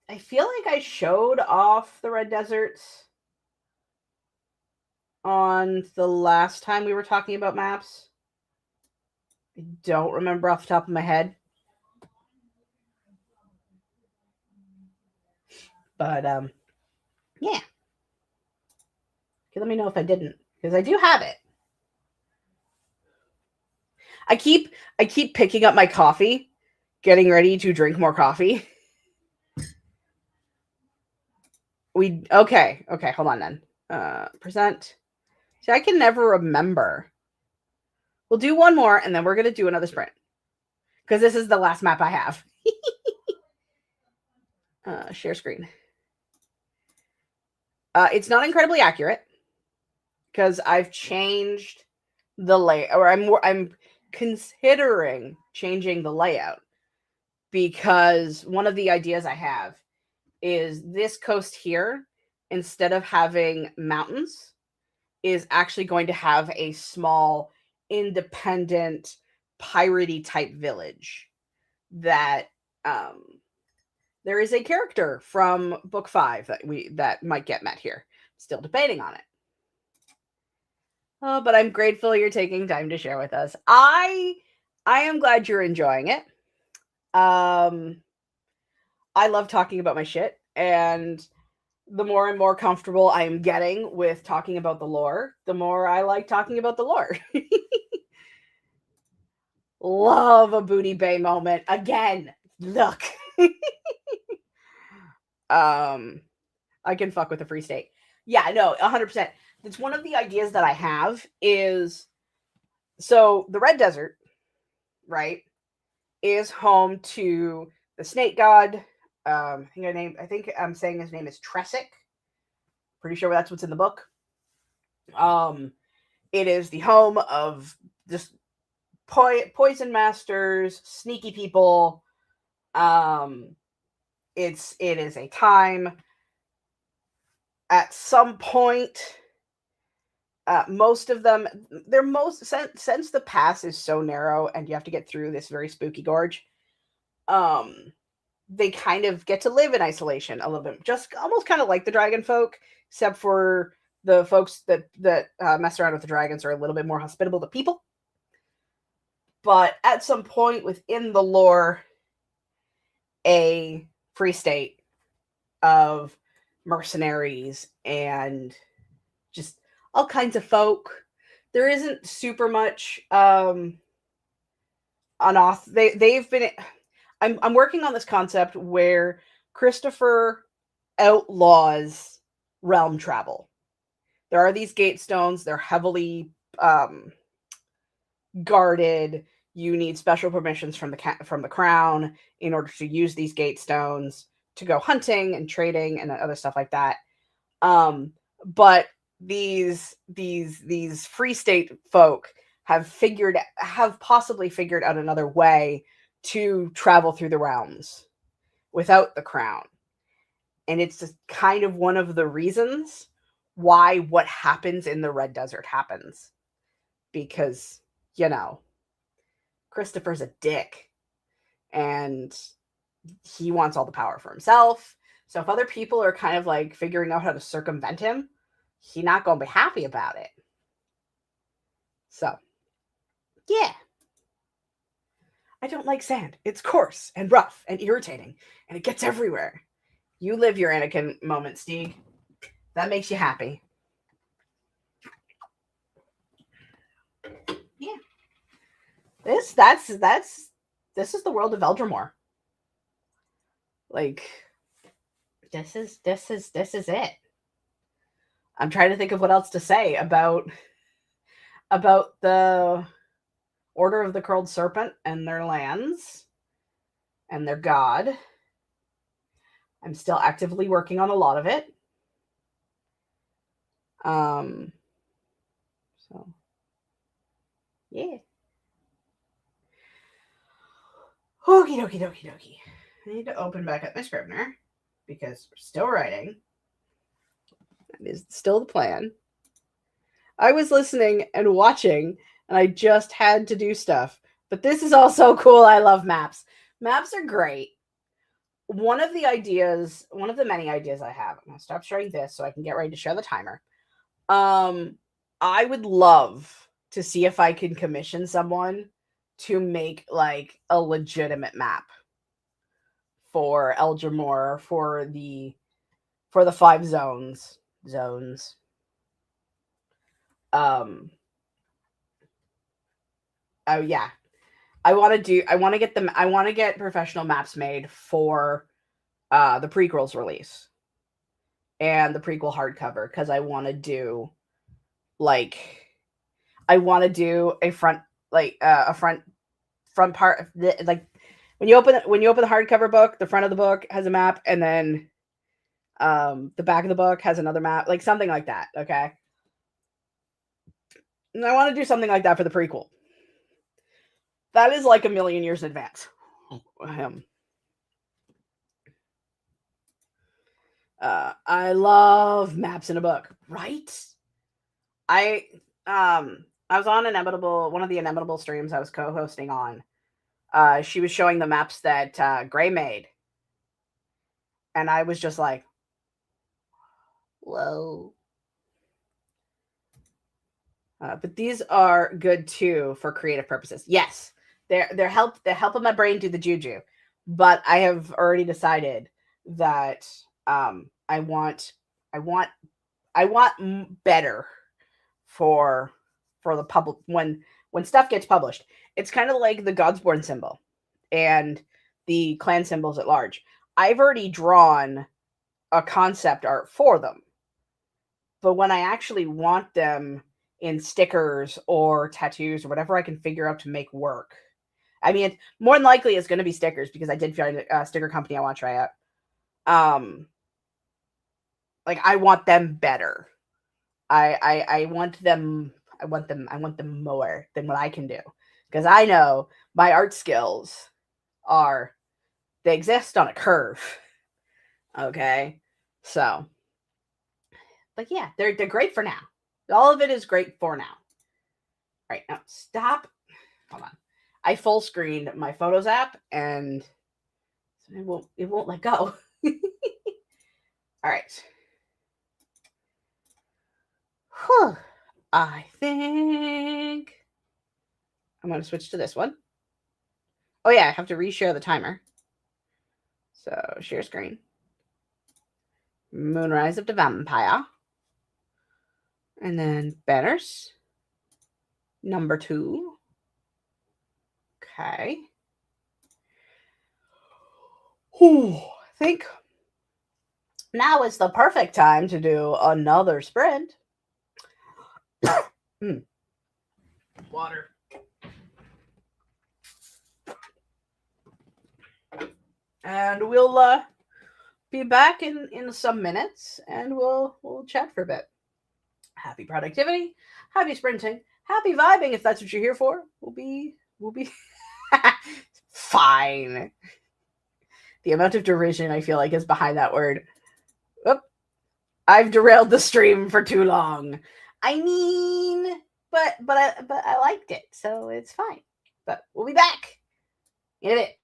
I feel like I showed off the Red Deserts on the last time we were talking about maps. I don't remember off the top of my head. But yeah. Okay, let me know if I didn't, because I do have it. I keep picking up my coffee, getting ready to drink more coffee. Okay, hold on then. Present. See, I can never remember. We'll do one more, and then we're going to do another sprint. Because this is the last map I have. Share screen. It's not incredibly accurate, because I've changed the layout, or I'm considering changing the layout, because one of the ideas I have is this coast here, instead of having mountains, is actually going to have a small independent piratey type village that there is a character from book 5 that might get met here. Still debating on it. Oh, but I'm grateful you're taking time to share with us. I am glad you're enjoying it. I love talking about my shit, and the more and more comfortable I am getting with talking about the lore, the more I like talking about the lore. Love a Booty Bay moment. Again, look. I can fuck with a free state. Yeah, no, 100%. It's one of the ideas that I have is, so the Red Desert, right, is home to the snake god. I think I'm saying his name is Tressic. Pretty sure that's what's in the book. It is the home of just poison masters, sneaky people. It is a time at some point. Most of them, since the pass is so narrow and you have to get through this very spooky gorge. They kind of get to live in isolation a little bit, just almost kind of like the dragon folk, except for the folks that mess around with the dragons are a little bit more hospitable to people. But at some point within the lore, a free state of mercenaries and just all kinds of folk. There isn't super much they've been. I'm working on this concept where Christopher outlaws realm travel. there are these gate stones. They're heavily guarded. You need special permissions from the crown in order to use these gate stones to go hunting and trading and other stuff like that. But these free state folk have possibly figured out another way to travel through the realms without the crown. And it's just kind of one of the reasons why what happens in the Red Desert happens. Because, Christopher's a dick. And he wants all the power for himself. So if other people are kind of like figuring out how to circumvent him, he's not going to be happy about it. So, yeah. I don't like sand. It's coarse and rough and irritating, and it gets everywhere. You live your Anakin moment, Steve. That makes you happy. Yeah. This is the world of Eldramore. Like, this is it. I'm trying to think of what else to say about the Order of the Curled Serpent and their lands and their god. I'm still actively working on a lot of it. So yeah. Okie dokie. I need to open back up my Scrivener because we're still writing. That is still the plan. I was listening and watching, and I just had to do stuff. But this is all so cool. I love maps. Maps are great. One of the many ideas I have, I'm going to stop sharing this so I can get ready to show the timer. I would love to see if I can commission someone to make like a legitimate map for Eldramore for the 5 zones. Oh yeah. I want to get professional maps made for the prequels release and the prequel hardcover, because I want to do a front part, like when you open the hardcover book, the front of the book has a map, and then the back of the book has another map, like something like that. Okay, and I want to do something like that for the prequel. That is like a million years in advance. I love maps in a book, right? I was on one of the Inevitable streams I was co-hosting on. She was showing the maps that Gray made, and I was just like, whoa. But these are good too for creative purposes. Yes, they're helping my brain do the juju. But I have already decided that I want better for the public when stuff gets published. It's kind of like the Godsborn symbol and the clan symbols at large. I've already drawn a concept art for them, but when I actually want them in stickers or tattoos or whatever I can figure out to make work. I mean, more than likely it's going to be stickers, because I did find a sticker company I want to try out. Like, I want them better. I want them more than what I can do, because I know my art skills they exist on a curve. Okay, so, but yeah, they're great for now. All of it is great for now. All right, now stop. Hold on. I full screened my Photos app, and it won't let go. All right. Whew. I think I'm going to switch to this one. Oh yeah, I have to reshare the timer. So share screen. Moonrise of the Vampire. And then banners. Number 2. Okay. I think now is the perfect time to do another sprint. Mm. Water. And we'll be back in some minutes, and we'll chat for a bit. Happy productivity, happy sprinting, happy vibing. If that's what you're here for, we'll be fine. The amount of derision I feel like is behind that word. Oop, I've derailed the stream for too long. I mean, but I liked it, so it's fine. But we'll be back in a bit.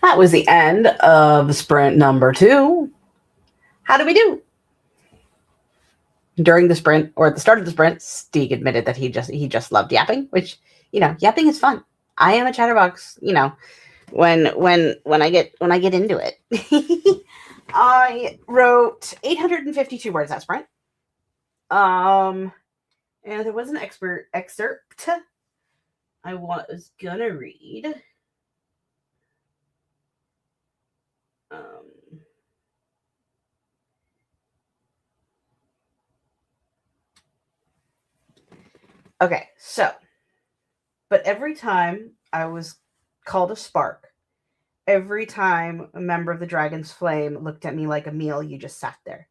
That was the end of sprint number 2. How did we do? During the sprint, or at the start of the sprint, Stieg admitted that he just loved yapping, which, yapping is fun. I am a chatterbox, when I get into it. I wrote 852 words that sprint. And there was an excerpt I was gonna read. Okay, so, but every time I was called a spark, every time a member of the Dragon's Flame looked at me like a meal, you just sat there,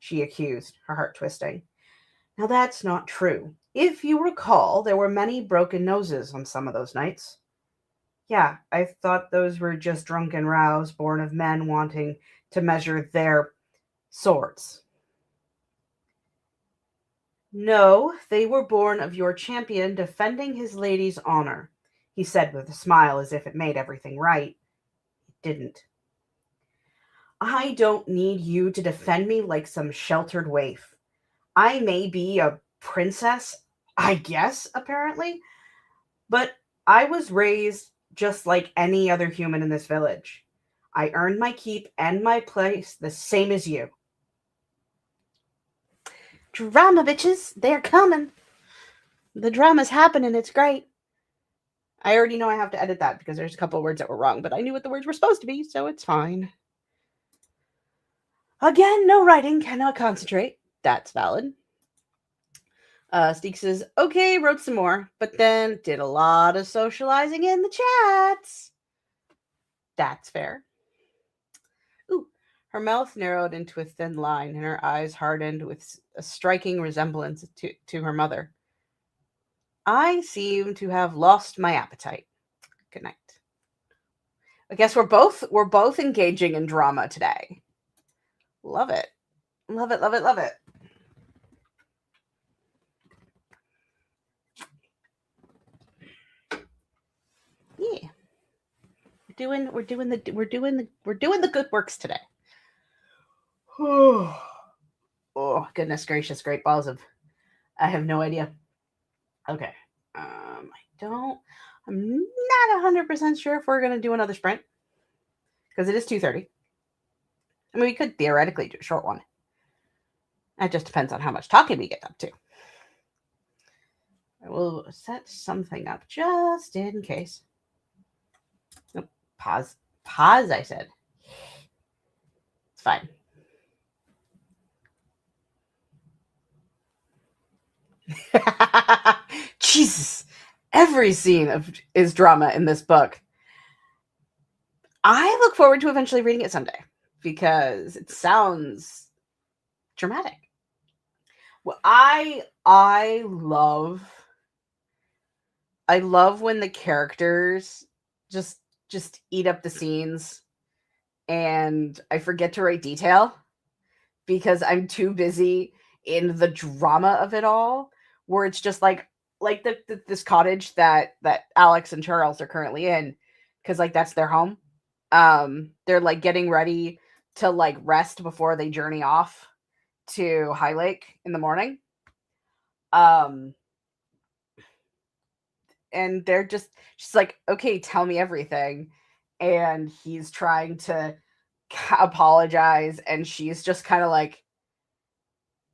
she accused, her heart twisting. Now that's not true. If you recall, there were many broken noses on some of those nights. Yeah, I thought those were just drunken rows born of men wanting to measure their swords. No, they were born of your champion defending his lady's honor, he said with a smile as if it made everything right. It didn't. I don't need you to defend me like some sheltered waif. I may be a princess, I guess, apparently, but I was raised just like any other human in this village. I earned my keep and my place the same as you. Drama, bitches, they're coming. The drama's happening, it's great. I already know I have to edit that because there's a couple of words that were wrong, but I knew what the words were supposed to be, so it's fine. Again, no writing, cannot concentrate. That's valid. Steek says, okay, wrote some more, but then did a lot of socializing in the chats. That's fair. Ooh, her mouth narrowed into a thin line and her eyes hardened with a striking resemblance to her mother. I seem to have lost my appetite. Good night. I guess we're both engaging in drama today. Love it. Love it, love it, love it. Yeah. We're doing the good works today. Oh, goodness gracious, great balls of I have no idea. Okay. I'm not 100% sure if we're going to do another sprint because it is 2:30. I mean, we could theoretically do a short one. That just depends on how much talking we get up to. I will set something up just in case. Nope. Pause, I said. It's fine. Jesus. Every scene is drama in this book. I look forward to eventually reading it someday because it sounds dramatic. Well, I love when the characters just eat up the scenes and I forget to write detail because I'm too busy in the drama of it all, where it's just like this cottage that Alex and Charles are currently in, because like that's their home. They're like getting ready to like rest before they journey off to High Lake in the morning. And they're just like, okay, tell me everything. And he's trying to apologize, and she's just kind of like,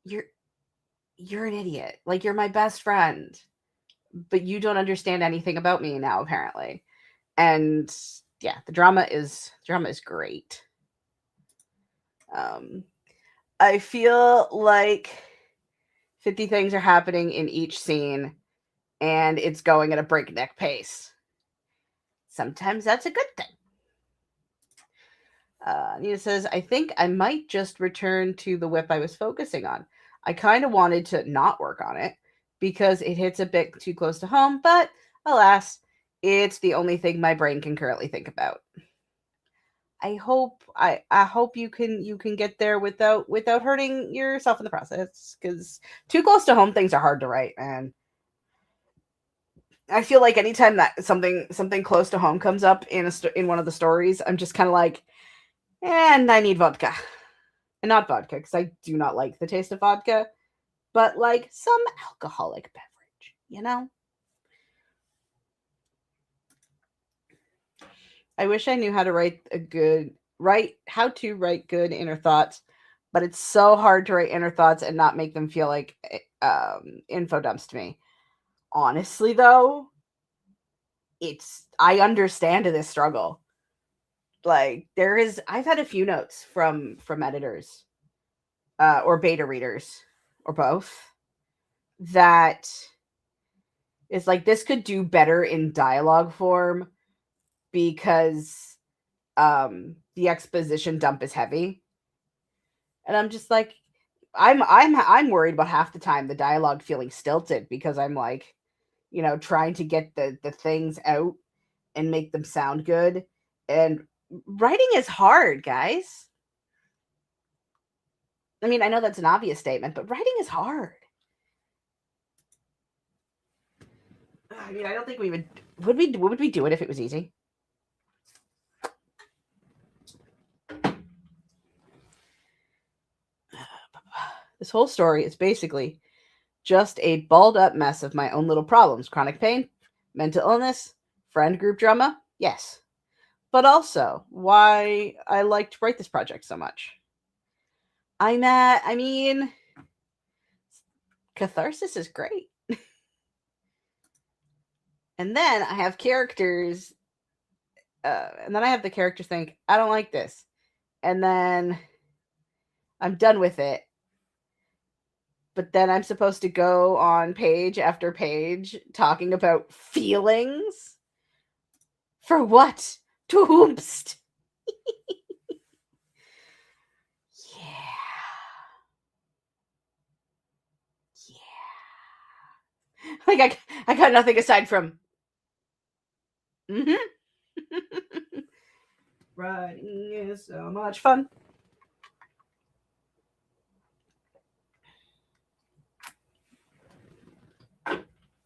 you're an idiot. Like, you're my best friend, but you don't understand anything about me now, apparently. And yeah, the drama is great. I feel like 50 things are happening in each scene, and it's going at a breakneck pace. Sometimes that's a good thing. Nina says, I think I might just return to the whip I was focusing on. I kind of wanted to not work on it because it hits a bit too close to home, but alas, it's the only thing my brain can currently think about. I hope you can get there without hurting yourself in the process, because too close to home things are hard to write, and I feel like anytime that something close to home comes up in one of the stories, I'm just kind of like, and I need vodka, and not vodka because I do not like the taste of vodka, but like some alcoholic beverage, you know. I wish I knew how to write good inner thoughts, but it's so hard to write inner thoughts and not make them feel like info dumps to me. Honestly, though, I understand this struggle. Like I've had a few notes from editors or beta readers or both that is like this could do better in dialogue form because the exposition dump is heavy. And I'm just like, I'm worried about half the time the dialogue feeling stilted because I'm like, trying to get the things out and make them sound good. And writing is hard, guys. I mean, I know that's an obvious statement, but writing is hard. I mean, I don't think we would we do it if it was easy? This whole story is basically just a balled up mess of my own little problems. Chronic pain, mental illness, friend group drama. Yes. But also why I like to write this project so much. I mean, catharsis is great. And then I have characters, and then I have the characters think, I don't like this. And then I'm done with it. But then I'm supposed to go on page after page talking about feelings? For what? To whomst? Yeah. Yeah. Like I got nothing aside from writing is so much fun.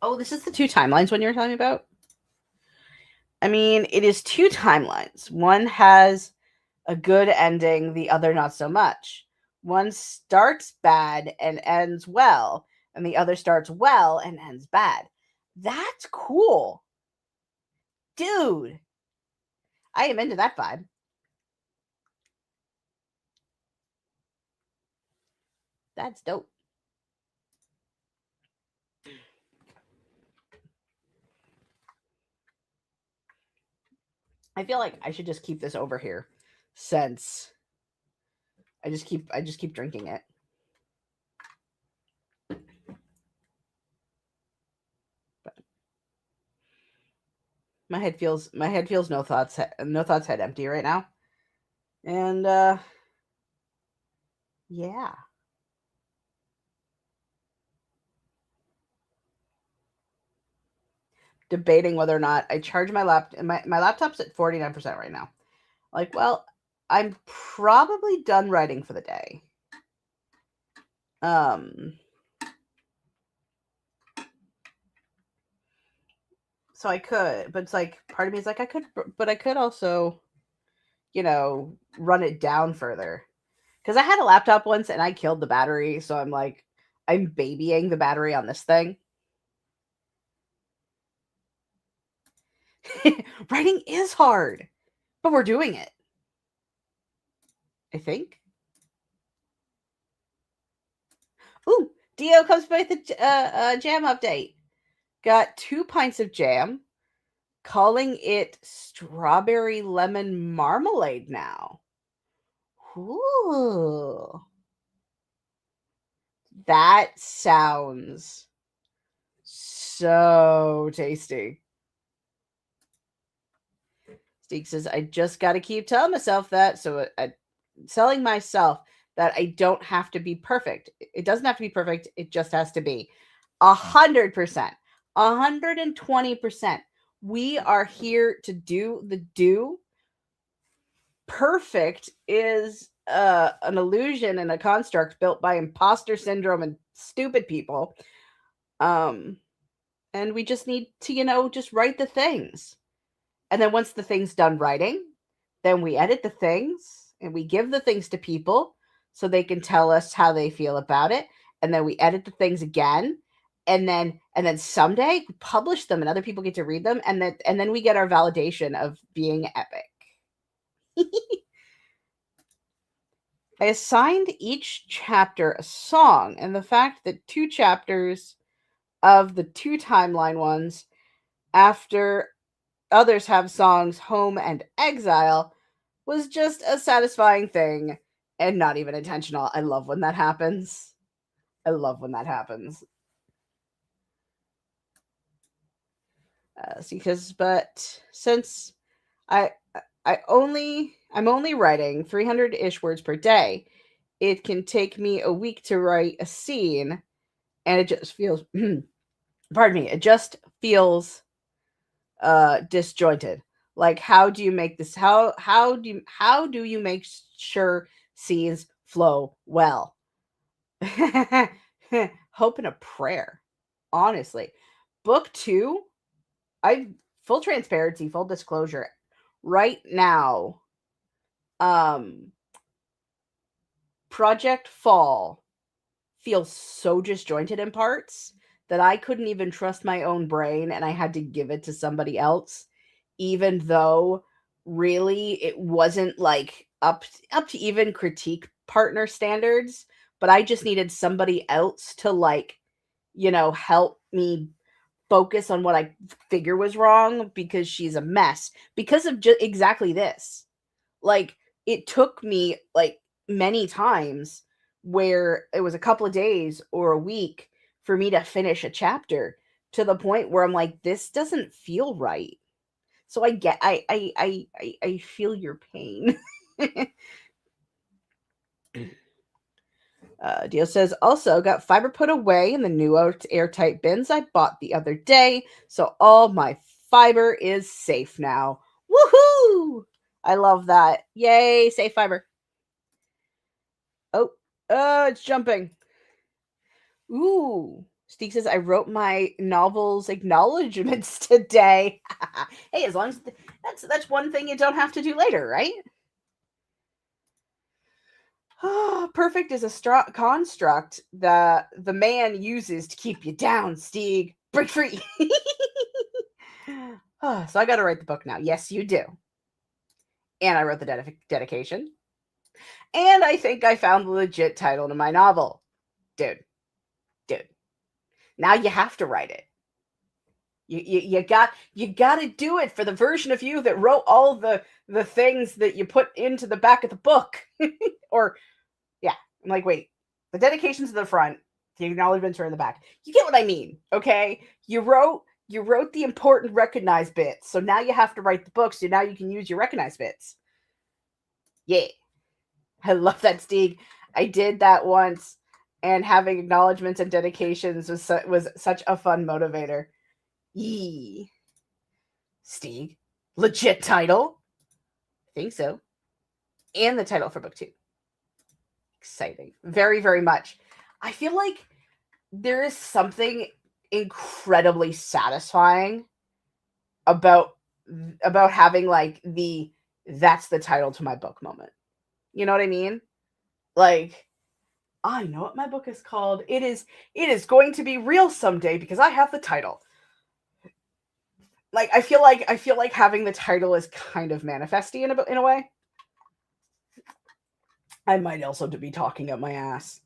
Oh, this is the two timelines one you were talking about? I mean, it is two timelines. One has a good ending, the other not so much. One starts bad and ends well, and the other starts well and ends bad. That's cool. Dude, I am into that vibe. That's dope. I feel like I should just keep this over here since I just keep drinking it. But my head feels no thoughts head empty right now. And yeah. Debating whether or not I charge my laptop's at 49% right now. Like, well, I'm probably done writing for the day. So I could, but it's like part of me is like I could also, run it down further. Cuz I had a laptop once and I killed the battery, so I'm like I'm babying the battery on this thing. Writing is hard, but we're doing it. I think. Ooh, Dio comes by with a jam update. Got 2 pints of jam, calling it strawberry lemon marmalade now. Ooh. That sounds so tasty. Steve says, I just got to keep telling myself that. So telling myself that I don't have to be perfect. It doesn't have to be perfect. It just has to be 100%, 120%. We are here to do the do. Perfect is an illusion and a construct built by imposter syndrome and stupid people. And and we just need to, just write the things. And then once the thing's done writing, then we edit the things and we give the things to people so they can tell us how they feel about it. And then we edit the things again. And then someday we publish them and other people get to read them. And then we get our validation of being epic. I assigned each chapter a song, and the fact that 2 chapters of the 2 timeline ones after others have songs Home and Exile was just a satisfying thing and not even intentional. I love when that happens. I love when that happens. But since I'm only writing 300-ish words per day, it can take me a week to write a scene, and it just feels pardon me, it just feels disjointed. Like, how do you make this how do you make sure scenes flow well? Hope and a prayer. Honestly. Book 2, I full transparency, full disclosure. Right now, Project Fall feels so disjointed in parts that I couldn't even trust my own brain and I had to give it to somebody else, even though really it wasn't like up to even critique partner standards, but I just needed somebody else to help me focus on what I figure was wrong because she's a mess because of exactly this. Like, it took me like many times where it was a couple of days or a week for me to finish a chapter, to the point where I'm like, this doesn't feel right. So I feel your pain. Dio says, also got fiber put away in the new airtight bins I bought the other day, so all my fiber is safe now. Woohoo! I love that. Yay, safe fiber. Oh, it's jumping. Ooh. Steve says, I wrote my novel's acknowledgments today. Hey, as long as that's one thing you don't have to do later, right? Perfect is a construct that the man uses to keep you down, Stieg. Break free. So I got to write the book now. Yes, you do. And I wrote the dedication. And I think I found the legit title to my novel. Dude. Now you have to write it. You got to do it for the version of you that wrote all the things that you put into the back of the book. Or yeah, I'm like, wait, the dedication's to the front, the acknowledgments are in the back. You get what I mean, okay? You wrote the important recognized bits, so now you have to write the book, so now you can use your recognized bits. Yeah. I love that, Stieg. I did that once, and having acknowledgments and dedications was such a fun motivator. Yee. Stieg. Legit title? I think so. And the title for book 2. Exciting. Very, very much. I feel like there is something incredibly satisfying about having like that's the title to my book moment. You know what I mean? Like, I know what my book is called. It is going to be real someday because I have the title. Like, I feel like having the title is kind of manifesty in a way. I might also be talking up my ass.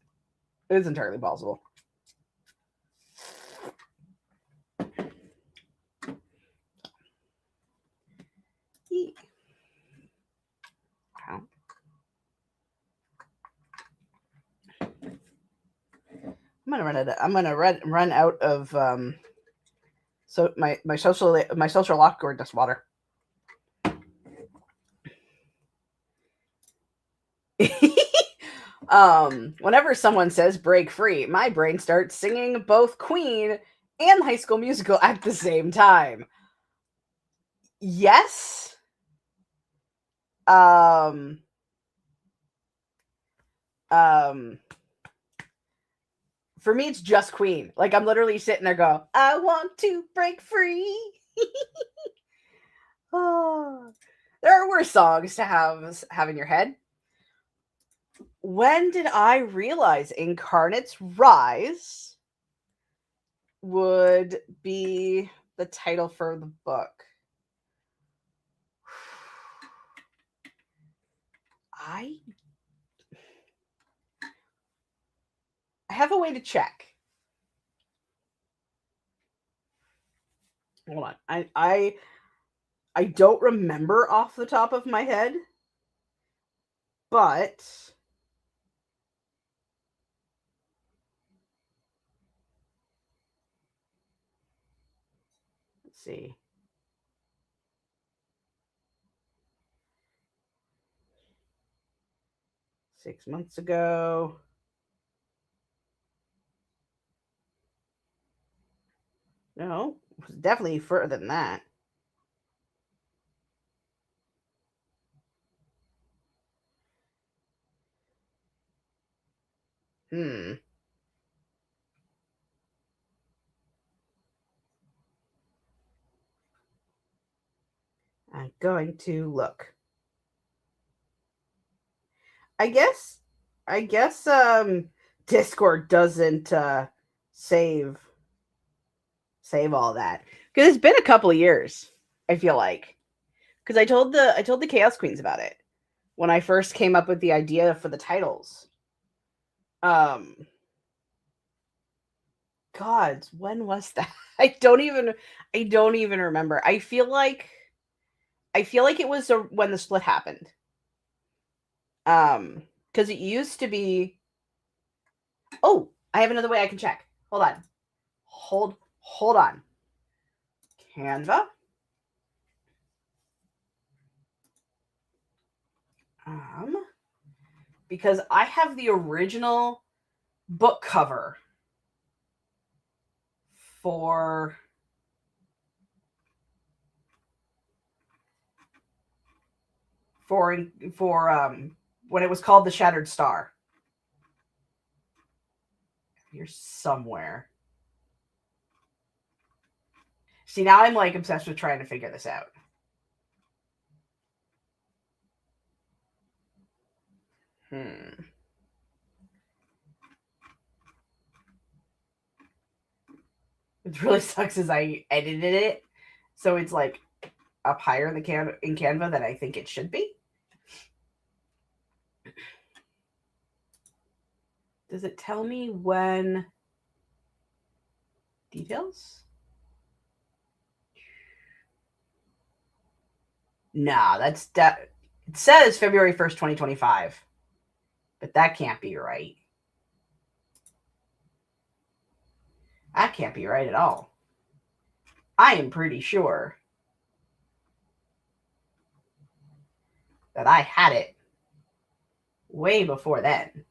It is entirely possible. I'm gonna run out of so my social awkwardness water. Whenever someone says break free, my brain starts singing both Queen and High School Musical at the same time. Yes. For me, it's just Queen. Like, I'm literally sitting there go, I want to break free. Oh, there are worse songs to have in your head. When did I realize Incarnate's Rise would be the title for the book? I have a way to check. Hold on. I don't remember off the top of my head, but let's see. Six months ago. No, it was definitely further than that. Hmm. I'm going to look. I guess Discord doesn't save all that. Because it's been a couple of years, I feel like. Because I told the Chaos Queens about it when I first came up with the idea for the titles. God, when was that? I don't even remember. I feel like it was when the split happened. Because it used to be. Oh, I have another way I can check. Hold on. Hold on. Canva. Because I have the original book cover for when it was called The Shattered Star. Here somewhere. See, now I'm like obsessed with trying to figure this out. What really sucks is I edited it, so it's like up higher in Canva than I think it should be. Does it tell me when? Details? Nah, that's that. It says February 1st, 2025, but that can't be right. That can't be right at all. I am pretty sure that I had it way before then.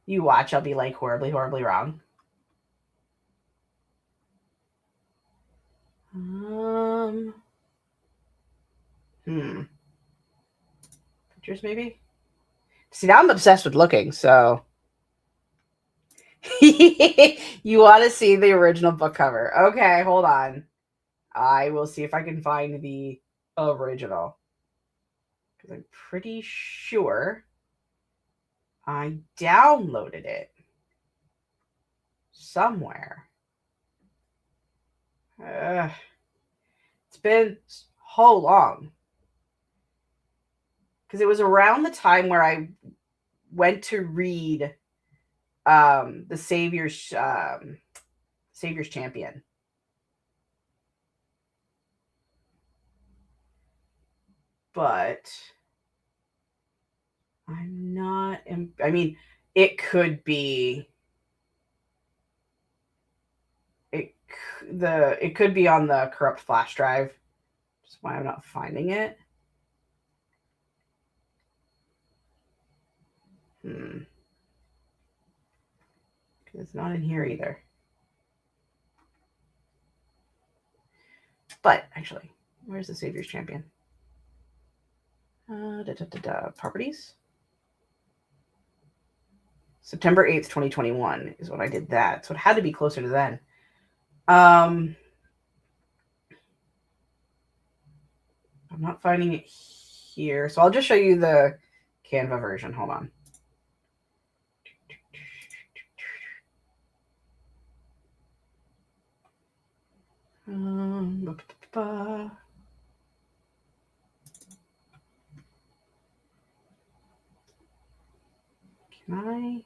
You watch, I'll be like horribly, horribly wrong. Pictures maybe? See, now I'm obsessed with looking, so. You want to see the original book cover. Okay, hold on. I will see if I can find the original. Because I'm pretty sure I downloaded it somewhere. It's been so long. Because it was around the time where I went to read the Savior's Champion. But I'm not. I mean, it could be. It could be on the corrupt flash drive. That's why I'm not finding it. It's not in here either. But actually, where's the Savior's Champion? Properties. September 8th, 2021 is when I did that. So it had to be closer to then. I'm not finding it here. So I'll just show you the Canva version. Hold on. Can I?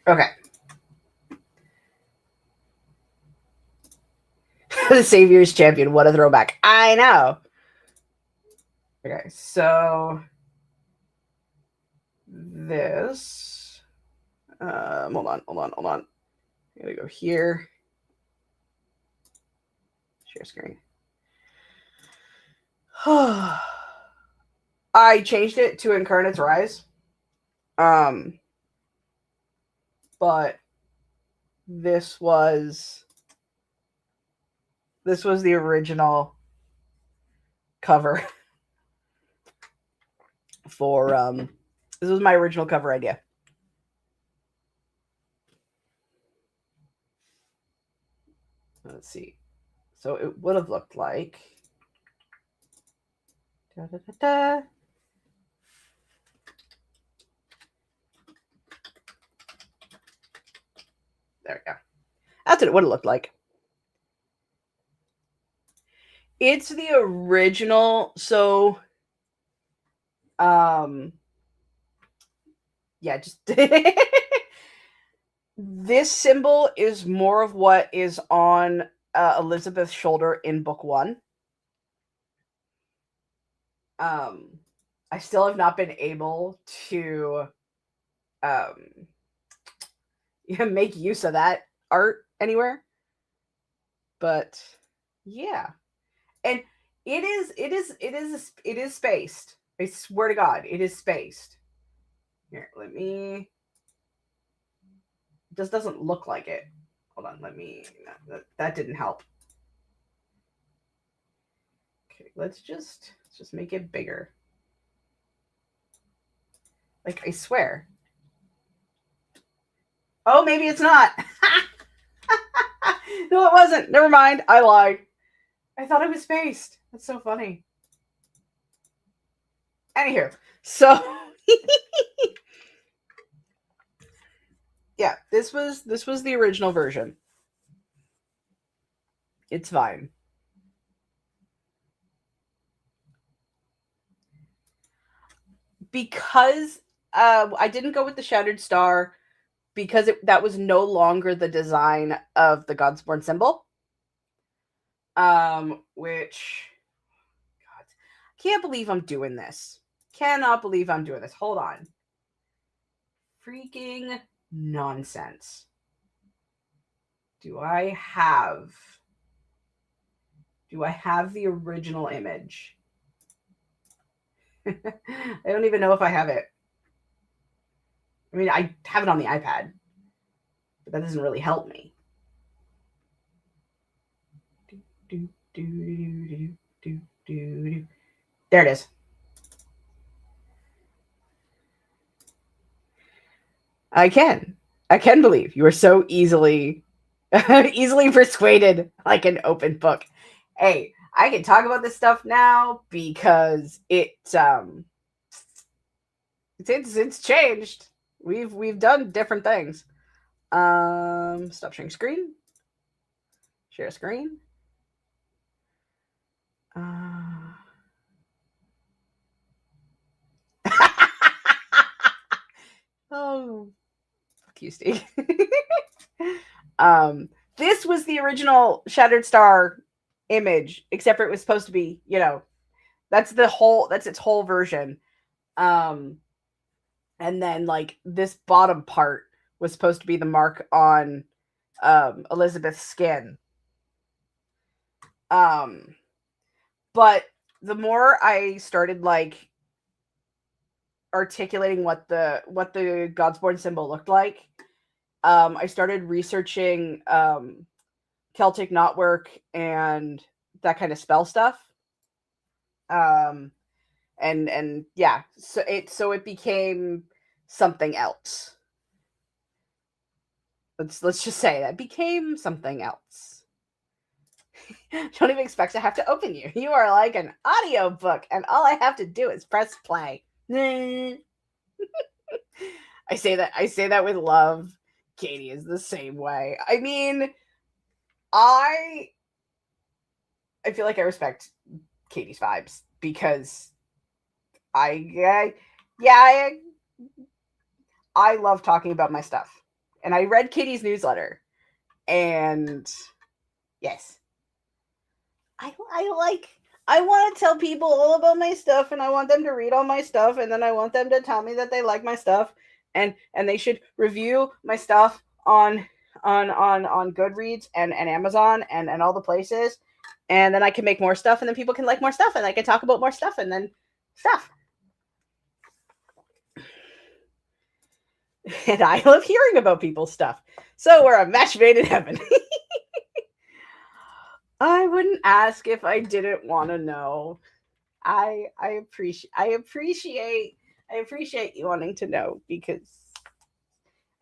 Okay. The Savior's Champion. What a throwback. I know. Okay, so this. Hold on. I'm gonna go here. Share screen. I changed it to Incarnate's Rise. But this was the original cover for this was my original cover idea. Let's see. So it would have looked like there we go. That's what it would have looked like. It's the original. So, yeah, just this symbol is more of what is on Elizabeth's shoulder in book 1. I still have not been able to make use of that art anywhere. But yeah. And it is spaced. I swear to God, it is spaced. Here, let me. It just doesn't look like it. Hold on, let me. That didn't help. Okay, let's just make it bigger. Like, I swear. Oh, maybe it's not. No, it wasn't. Never mind. I lied. I thought it was spaced. That's so funny. Anywho, so yeah, this was the original version. It's fine. Because I didn't go with the Shattered Star because that was no longer the design of the Godsborn symbol. Which, God, can't believe I'm doing this. Cannot believe I'm doing this. Hold on. Freaking nonsense. Do I have the original image? I don't even know if I have it. I mean, I have it on the iPad, but that doesn't really help me. There it is. I can believe you are so easily persuaded, like an open book. Hey, I can talk about this stuff now because it's changed. We've done different things. Stop sharing screen. Share screen. Oh, fuck you, Steve. This was the original Shattered Star image, except for it was supposed to be, that's its whole version. And then like this bottom part was supposed to be the mark on Elizabeth's skin. But the more I started like articulating what the Godsborn symbol looked like, I started researching Celtic knotwork and that kind of spell stuff. And yeah, so it became something else. Let's just say that became something else. Don't even expect to have to open you. You are like an audio book, and all I have to do is press play. I say that with love. Katie is the same way. I mean, I feel like I respect Katie's vibes because yeah, I love talking about my stuff. And I read Katie's newsletter, and yes, I want to tell people all about my stuff, and I want them to read all my stuff, and then I want them to tell me that they like my stuff, and they should review my stuff on Goodreads and Amazon and all the places, and then I can make more stuff, and then people can like more stuff, and I can talk about more stuff, and then stuff. And I love hearing about people's stuff. So we're a match made in heaven. I wouldn't ask if I didn't want to know. I appreciate you wanting to know because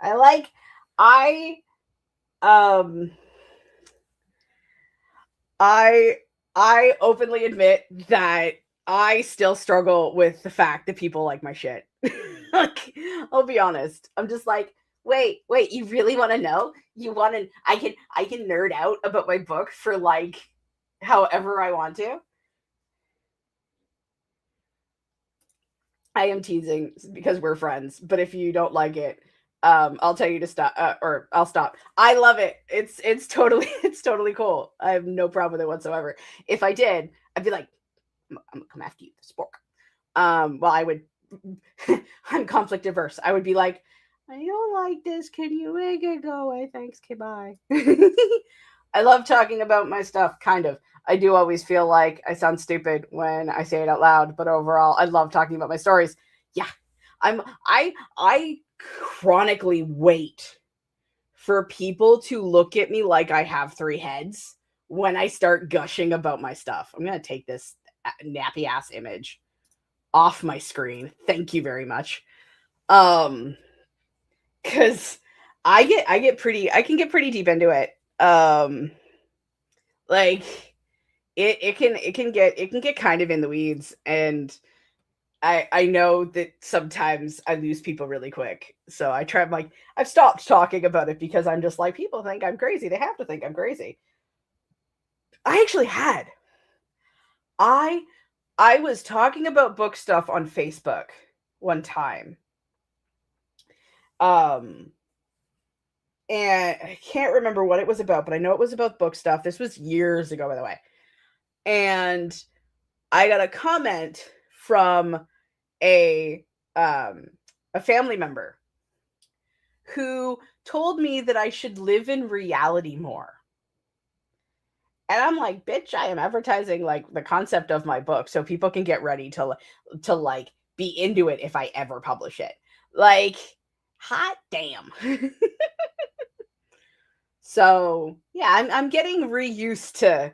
I um I openly admit that I still struggle with the fact that people like my shit. Like, I'll be honest. I'm just like, wait, you really want to know? You want to? I can nerd out about my book for like however I want to. I am teasing because we're friends, but if you don't like it, I'll tell you to stop, or I'll stop. I love it. It's totally it's totally cool. I have no problem with it whatsoever. If I did, I'd be like, I'm gonna come after you, this book. Well, I would. I'm conflict averse. I would be like, I don't like this. Can you make it go away? Thanks. Okay, bye. I love talking about my stuff, kind of. I do always feel like I sound stupid when I say it out loud, but overall, I love talking about my stories. Yeah, I chronically wait for people to look at me like I have three heads when I start gushing about my stuff. I'm gonna take this nappy ass image off my screen. Thank you very much. Because I can get pretty deep into it. Like it can get kind of in the weeds, and I know that sometimes I lose people really quick. So I've stopped talking about it because I'm just like, people think I'm crazy. They have to think I'm crazy. I actually had. I I was talking about book stuff on Facebook one time. Um and I can't remember what it was about, but I know it was about book stuff. This was years ago, by the way. And I got a comment from a um a family member who told me that I should live in reality more. And I'm like, bitch, I am advertising like the concept of my book so people can get ready to like be into it if I ever publish it. Like, hot damn. So yeah, I'm getting reused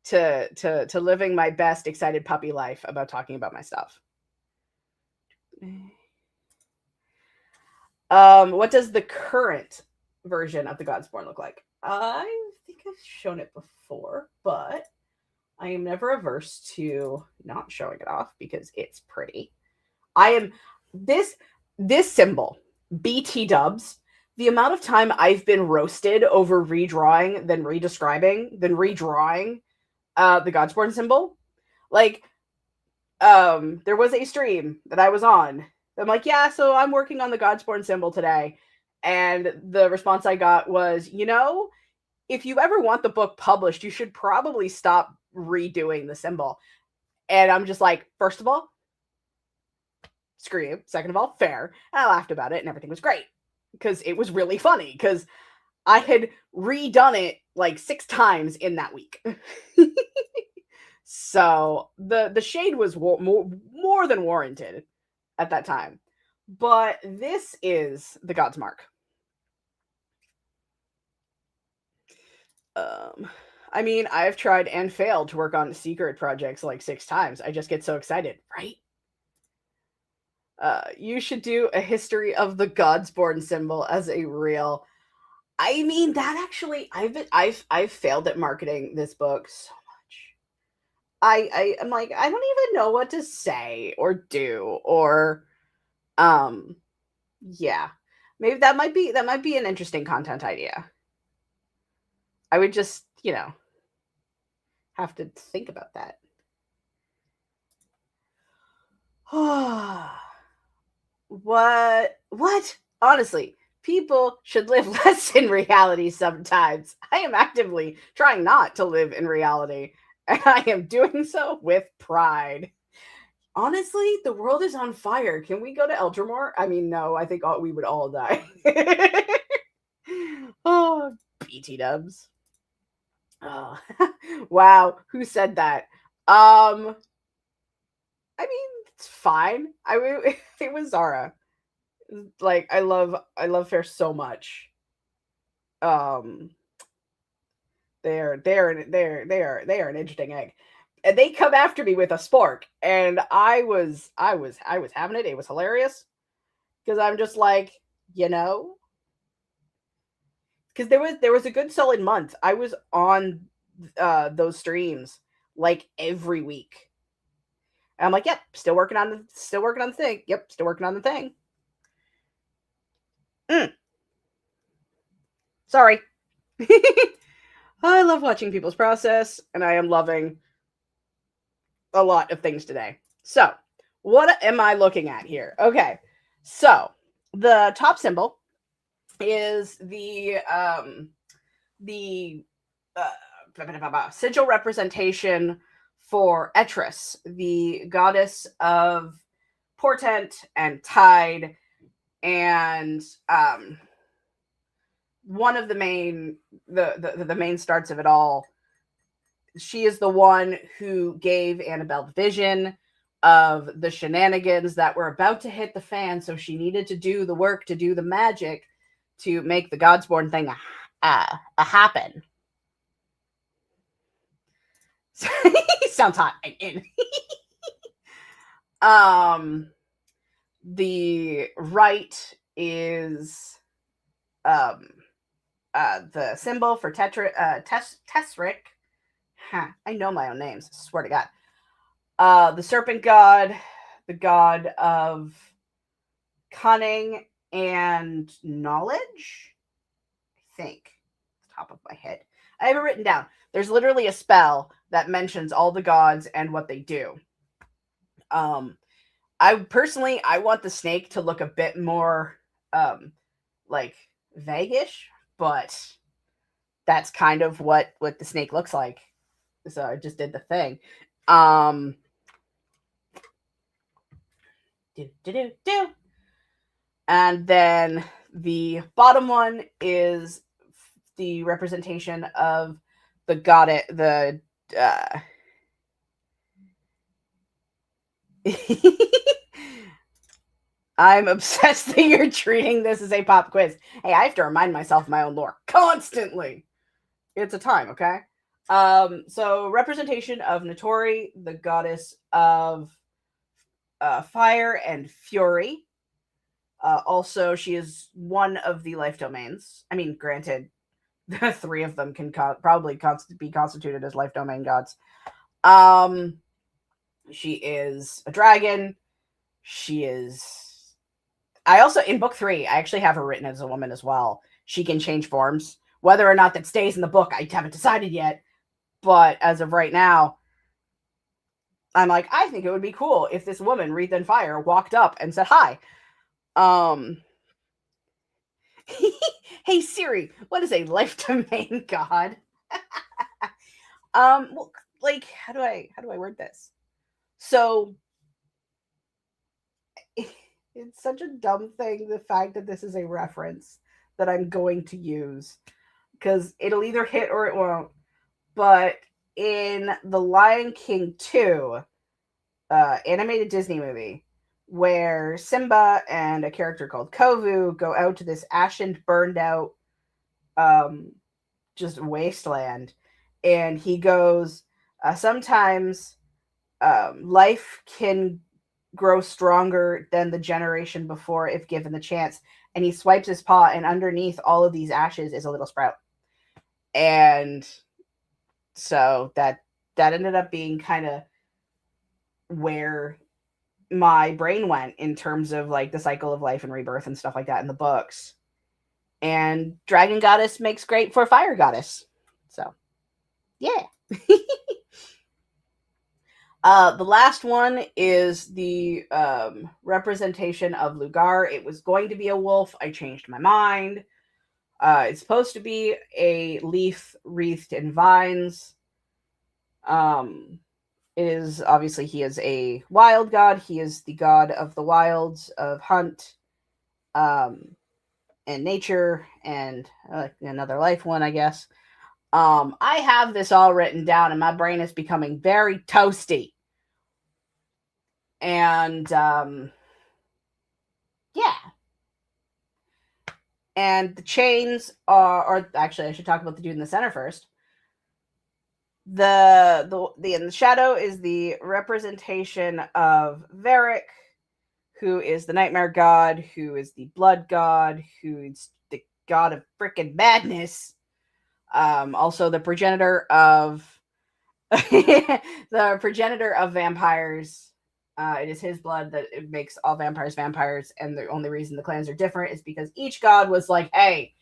to living my best excited puppy life about talking about my stuff. What does the current version of the Godsborn look like? I think I've shown it before, but I am never averse to not showing it off because it's pretty. I am this symbol, BT dubs. The amount of time I've been roasted over redrawing, then redescribing, then redrawing the Godsborn symbol. Like, there was a stream that I was on. I'm like, yeah, so I'm working on the Godsborn symbol today. And the response I got was, if you ever want the book published, you should probably stop redoing the symbol. And I'm just like, first of all, screw you. Second of all, fair. And I laughed about it and everything was great because it was really funny because I had redone it like 6 times in that week. So the shade was more than warranted at that time. But this is the God's Mark. I mean, I've tried and failed to work on secret projects like 6 times. I just get so excited, right? You should do a history of the Godsborn symbol as a reel. I mean, that actually, I've failed at marketing this book so much. I'm like, I don't even know what to say or do or um yeah. Maybe that might be an interesting content idea. I would just, have to think about that. What? Honestly, people should live less in reality sometimes. I am actively trying not to live in reality, and I am doing so with pride. Honestly, the world is on fire. Can we go to Eldramore? I mean, no, I think we would all die. Oh, BT dubs. Oh. Wow, who said that? I mean, it's fine. I mean, it was Zara. Like, I love her so much. Um, they are an interesting egg. And they come after me with a spork, and I was having it. It was hilarious because I'm just like, you know, because there was a good solid month. I was on those streams like every week. And I'm like, yep, still working on the thing. Yep, still working on the thing. Mm, sorry. I love watching people's process, and I am loving a lot of things today. So, what am I looking at here? Okay, so the top symbol is the sigil representation for Etrus, the goddess of portent and tide, and one of the main starts of it all. She is the one who gave Annabelle the vision of the shenanigans that were about to hit the fan, so she needed to do the work to do the magic to make the Godsborn thing a happen. Sounds hot. um, the right is the symbol for Tesric. Huh, I know my own names. Swear to God. The serpent god, the god of cunning and knowledge. I think, top of my head, I have it written down. There's literally a spell that mentions all the gods and what they do. I want the snake to look a bit more like vaguish, but that's kind of what the snake looks like. So I just did the thing. Um do do do do. And then the bottom one is the representation of the goddess, the I'm obsessed that you're treating this as a pop quiz. Hey, I have to remind myself of my own lore constantly. It's a time, okay? So representation of Notori, the goddess of fire and fury. Also, she is one of the life domains. I mean, granted, the three of them can probably be constituted as life domain gods. She is a dragon. She is. I also, in book 3, I actually have her written as a woman as well. She can change forms. Whether or not that stays in the book, I haven't decided yet. But as of right now, I'm like, I think it would be cool if this woman, Wreath and Fire, walked up and said hi. Hey Siri, what is a life domain god? Well, like, how do I word this? So it's such a dumb thing, the fact that this is a reference that I'm going to use, because it'll either hit or it won't. But in The Lion King 2, animated Disney movie, where Simba and a character called Kovu go out to this ashen, burned out, just wasteland, and he goes, sometimes life can grow stronger than the generation before if given the chance. And he swipes his paw, and underneath all of these ashes is a little sprout. And so that ended up being kind of where my brain went in terms of like the cycle of life and rebirth and stuff like that in the books. And Dragon Goddess makes great for Fire Goddess. So, yeah. The last one is the representation of Lugar. It was going to be a wolf. I changed my mind. It's supposed to be a leaf wreathed in vines. Is obviously he is a wild god. He is the god of the wilds, of hunt, and nature, and another life one, I guess. I have this all written down, and my brain is becoming very toasty. And yeah. And the chains are, or actually, I should talk about the dude in the center first. In the shadow is the representation of Varric, who is the nightmare god, who is the blood god, who's the god of frickin' madness. Also the progenitor of the progenitor of vampires. It is his blood that it makes all vampires vampires, and the only reason the clans are different is because each god was like, hey,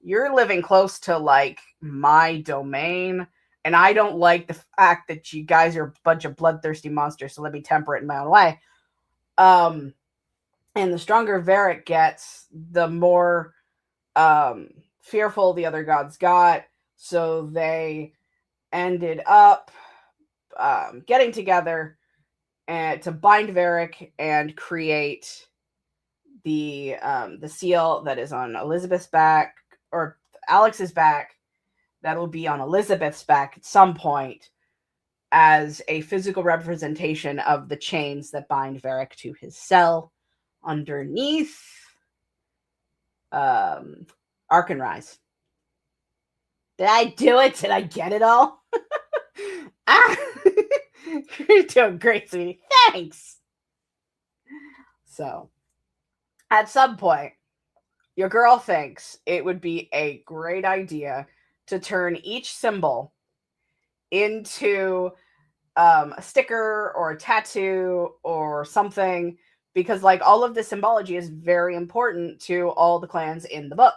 you're living close to like my domain, and I don't like the fact that you guys are a bunch of bloodthirsty monsters, so let me temper it in my own way. And the stronger Varric gets, the more fearful the other gods got, so they ended up getting together and to bind Varric and create the seal that is on Elizabeth's back, or Alex's back, that will be on Elizabeth's back at some point, as a physical representation of the chains that bind Varric to his cell underneath Arkenrise. Did I do it? Did I get it all? Ah! You're doing great, sweetie. Thanks. So, at some point, your girl thinks it would be a great idea to turn each symbol into a sticker or a tattoo or something, because like all of the symbology is very important to all the clans in the book.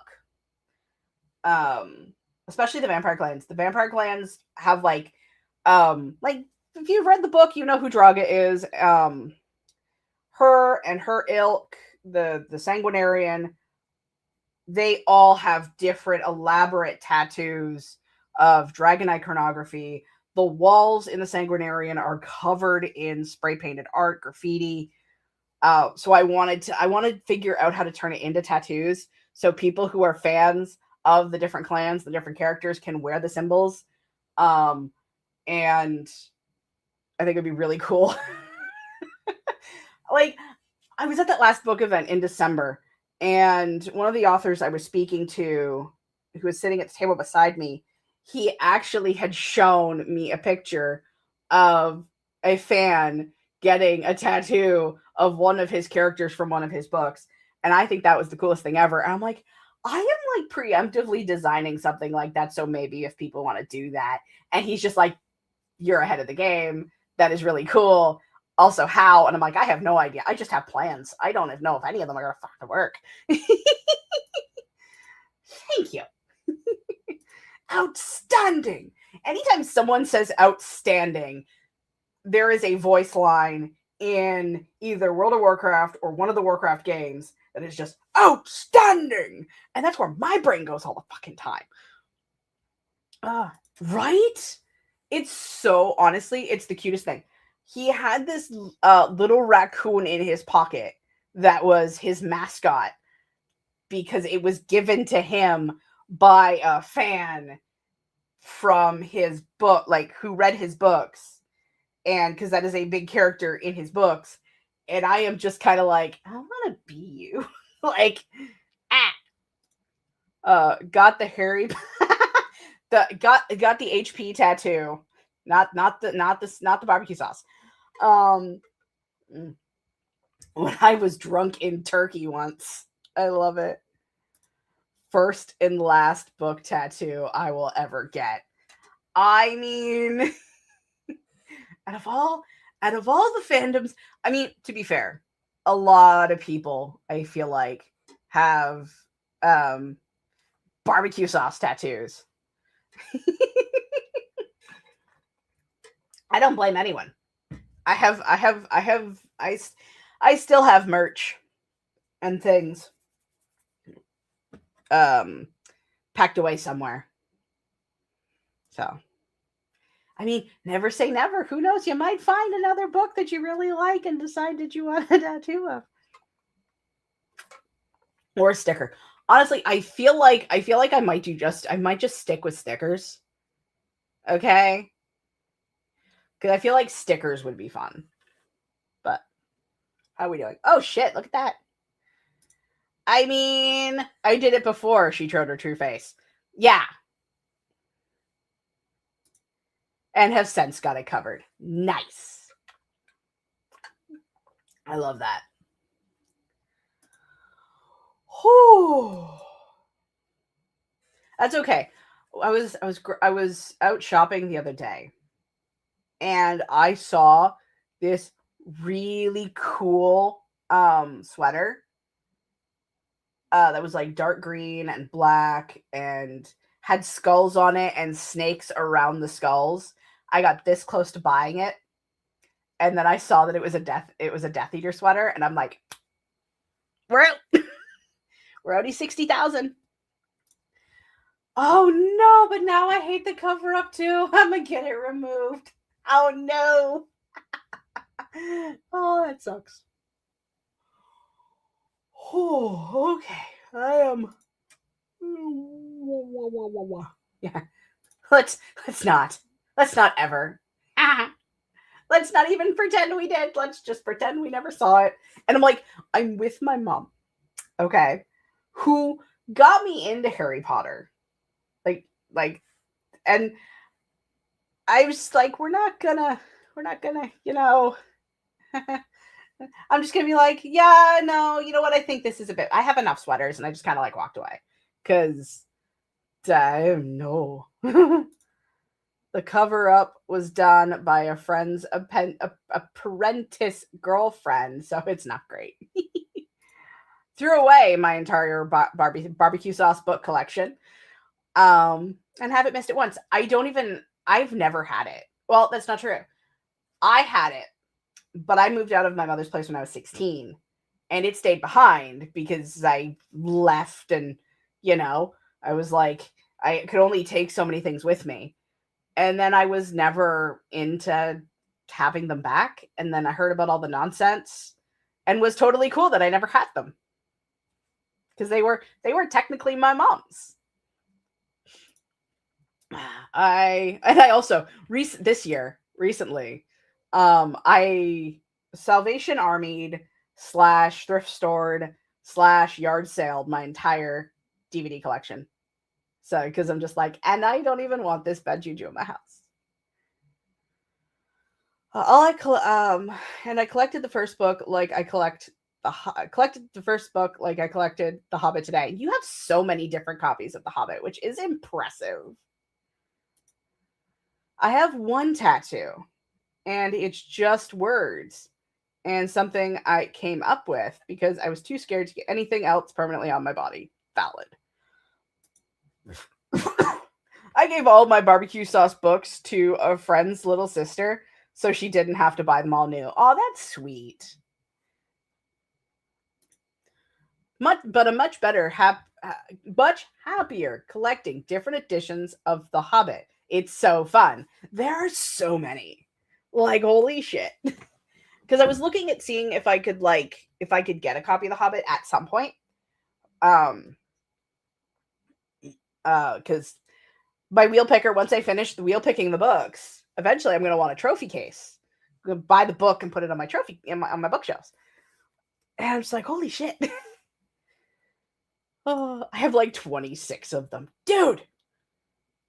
Especially the vampire clans. The vampire clans have like if you've read the book, you know who Draga is. Her and her ilk, the Sanguinarian, they all have different elaborate tattoos of dragon iconography. The walls in the Sanguinarian are covered in spray painted art, graffiti. So I wanted to figure out how to turn it into tattoos, so people who are fans of the different clans, the different characters, can wear the symbols. And I think it'd be really cool. Like, I was at that last book event in December, and one of the authors I was speaking to, who was sitting at the table beside me, he actually had shown me a picture of a fan getting a tattoo of one of his characters from one of his books. And I think that was the coolest thing ever. And I'm like, I am like preemptively designing something like that, so maybe if people want to do that. And he's just like, you're ahead of the game. That is really cool. Also, how? And I'm like, I have no idea. I just have plans. I don't even know if any of them are going to fucking work. Thank you. Outstanding. Anytime someone says outstanding, there is a voice line in either World of Warcraft or one of the Warcraft games that is just outstanding. And that's where my brain goes all the fucking time. Right? It's so, honestly, it's the cutest thing. He had this little raccoon in his pocket that was his mascot because it was given to him by a fan from his book, like who read his books, and because that is a big character in his books. And I am just kind of like, I want to be you. Like, got the Harry got the HP tattoo, not the barbecue sauce. Um, when I was drunk in Turkey once, I love it. First and last book tattoo I will ever get. I mean, out of all the fandoms, I mean, to be fair, a lot of people I feel like have barbecue sauce tattoos. I don't blame anyone. I still have merch and things um packed away somewhere. So, I mean, never say never. Who knows? You might find another book that you really like and decide that you want a tattoo of. Or a sticker. Honestly, I feel like I might just stick with stickers. Okay? Cuz I feel like stickers would be fun. But how are we doing? Oh shit, look at that. I mean, I did it before she showed her true face. Yeah. And have since got it covered. Nice. I love that. Whew. That's okay. I was out shopping the other day, and I saw this really cool sweater that was like dark green and black and had skulls on it and snakes around the skulls. I got this close to buying it, and then I saw that it was a Death Eater sweater, and I'm like, we're out. We're already 60,000. Oh no, but now I hate the cover up too. I'm gonna get it removed. Oh no. Oh, that sucks. Oh, okay. I am. Yeah. Let's not. Let's not ever. Let's not even pretend we did. Let's just pretend we never saw it. And I'm like, I'm with my mom, okay, who got me into Harry Potter. Like, and I was like, we're not gonna, I'm just gonna be like, yeah, no, you know what? I think this is a bit. I have enough sweaters, and I just kind of like walked away because I know the cover up was done by a friend's apprentice girlfriend, so it's not great. Threw away my entire barbecue sauce book collection, and haven't missed it once. I've never had it. Well, that's not true. I had it, but I moved out of my mother's place when I was 16, and it stayed behind because I left, and I was like, I could only take so many things with me. And then I was never into having them back, and then I heard about all the nonsense and was totally cool that I never had them because they were technically my mom's. I also recently I Salvation Armied / thrift stored / yard saled my entire DVD collection. So, because I'm just like, and I don't even want this bad juju in my house. And I collected the first book like I collected the first book like I collected The Hobbit today. You have so many different copies of The Hobbit, which is impressive. I have one tattoo, and it's just words and something I came up with because I was too scared to get anything else permanently on my body. Valid. I gave all my barbecue sauce books to a friend's little sister so she didn't have to buy them all new. Oh, that's sweet. But a much happier collecting different editions of The Hobbit. It's so fun. There are so many. Like, holy shit. Because I was looking at seeing if I could get a copy of The Hobbit at some point. Because my wheel picker, once I finish the wheel picking the books, eventually I'm going to want a trophy case. I'm going to buy the book and put it on my trophy on my bookshelves. And I'm just like, holy shit. Oh, I have like 26 of them. Dude,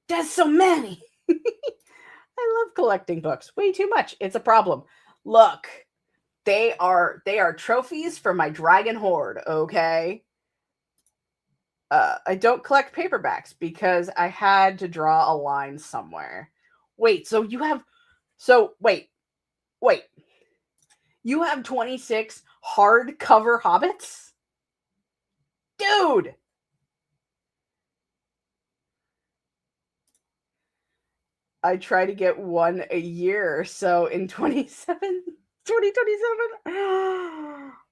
There's so many. I love collecting books. Way too much. It's a problem. Look, they are trophies for my dragon hoard, okay? I don't collect paperbacks because I had to draw a line somewhere. Wait, so you have wait. You have 26 hardcover Hobbits? Dude. I try to get one a year. So in 2027.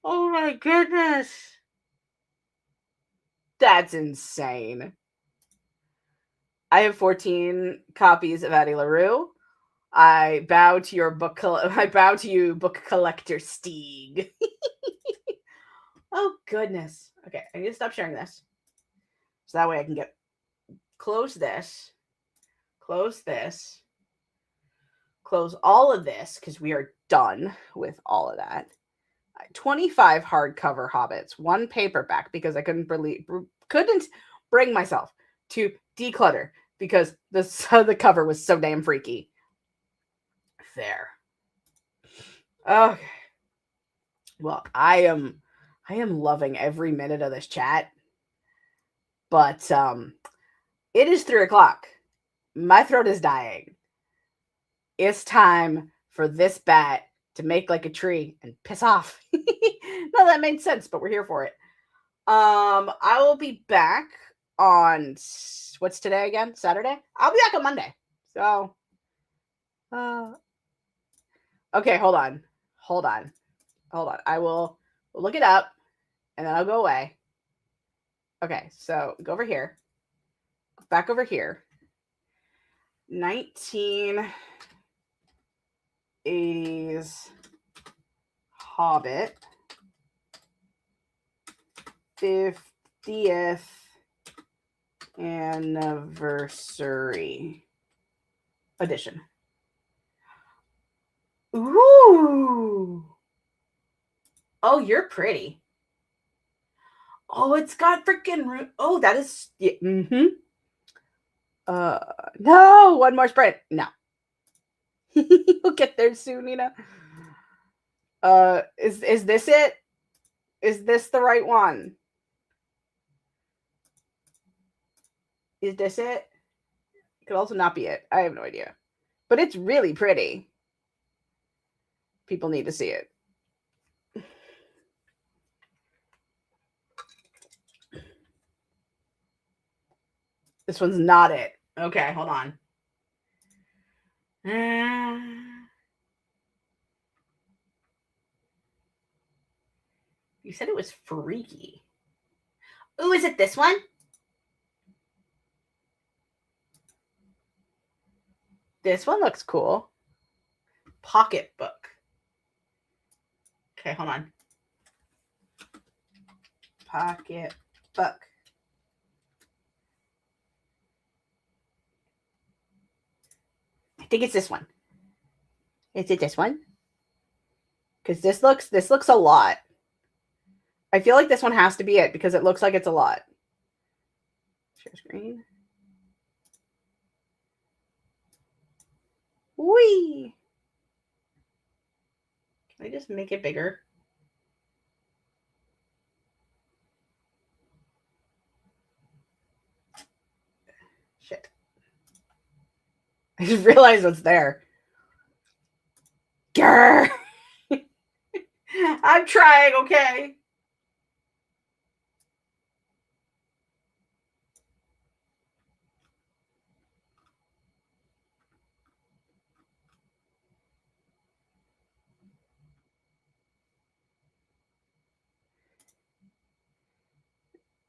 Oh my goodness. That's insane. I have 14 copies of Addie LaRue. I bow to your book. I bow to you, book collector Steeg. Oh goodness. Okay, I need to stop sharing this, so that way I can close this, close this, close all of this because we are done with all of that. 25 hardcover Hobbits, one paperback because I couldn't bring myself to declutter because the cover was so damn freaky. There. Okay. Well, I am loving every minute of this chat, but it is 3:00. My throat is dying. It's time for this bat to make like a tree and piss off. No, that made sense, but we're here for it. I will be back on what's today again? Saturday? I'll be back on Monday. So okay, hold on. I will look it up and then I'll go away. Okay, so go over here. Back over here. 1980s Hobbit 50th anniversary edition. Ooh. Oh, you're pretty. Oh, it's got freaking. Oh, that is. Yeah, no, one more sprint. No. You'll get there soon, Nina. Is this it? Is this the right one? Is this it? It could also not be it. I have no idea. But it's really pretty. People need to see it. This one's not it. Okay, hold on. You said it was freaky. Ooh, is it this one? This one looks cool. Pocketbook. Okay, hold on. Pocketbook. I think it's this one. Is it this one? Because this looks a lot. I feel like this one has to be it because it looks like it's a lot. Share screen. Whee! Can I just make it bigger? Shit. I just realized what's there. Grr! I'm trying, okay?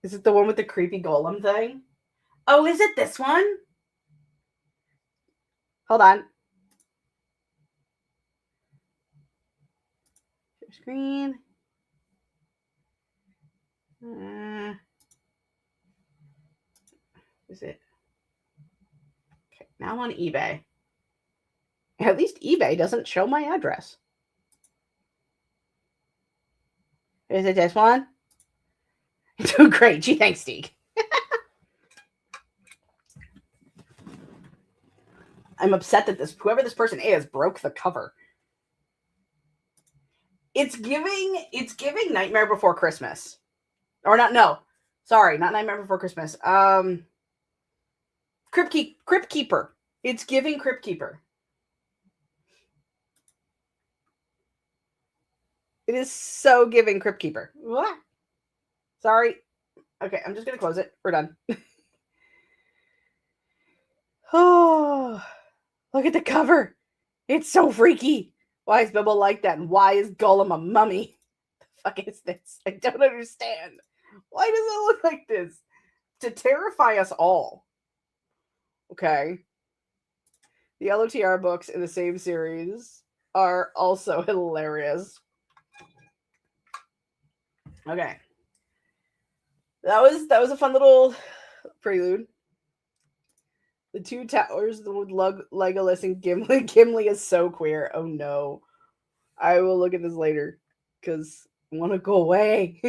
Is it the one with the creepy golem thing? Oh, is it this one? Hold on. Share screen. Is it? Okay, now I'm on eBay. At least eBay doesn't show my address. Is it this one? Great. Gee, thanks, Steve. I'm upset that whoever this person is broke the cover. It's giving Nightmare Before Christmas. Or not, no. Sorry, not Nightmare Before Christmas. Crypt Keeper. It's giving Crypt Keeper. It is so giving Crypt Keeper. What? Sorry. Okay, I'm just gonna close it. We're done. Oh, look at the cover. It's so freaky. Why is Bibble like that? And why is Gollum a mummy? The fuck is this? I don't understand. Why does it look like this? To terrify us all. Okay. The Yellow Tiara books in the same series are also hilarious. Okay. That was a fun little prelude. The Two Towers with Legolas and Gimli. Gimli is so queer. Oh no. I will look at this later because I want to go away.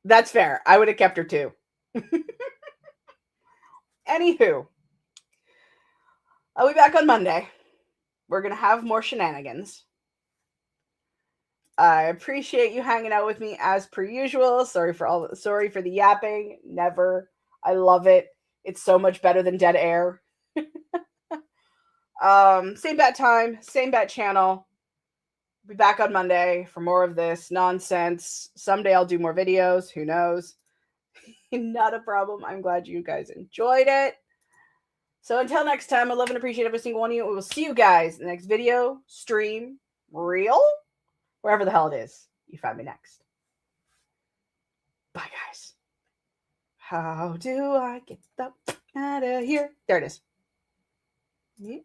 That's fair. I would have kept her too. Anywho, I'll be back on Monday. We're going to have more shenanigans. I appreciate you hanging out with me as per usual. Sorry for the yapping. Never. I love it. It's so much better than dead air. Same bat time, same bat channel. Be back on Monday for more of this nonsense. Someday I'll do more videos. Who knows? Not a problem. I'm glad you guys enjoyed it. So until next time, I love and appreciate every single one of you. We will see you guys in the next video, stream, reel, wherever the hell it is you find me next. Bye, guys. How do I get the out of here? There it is. Yeah.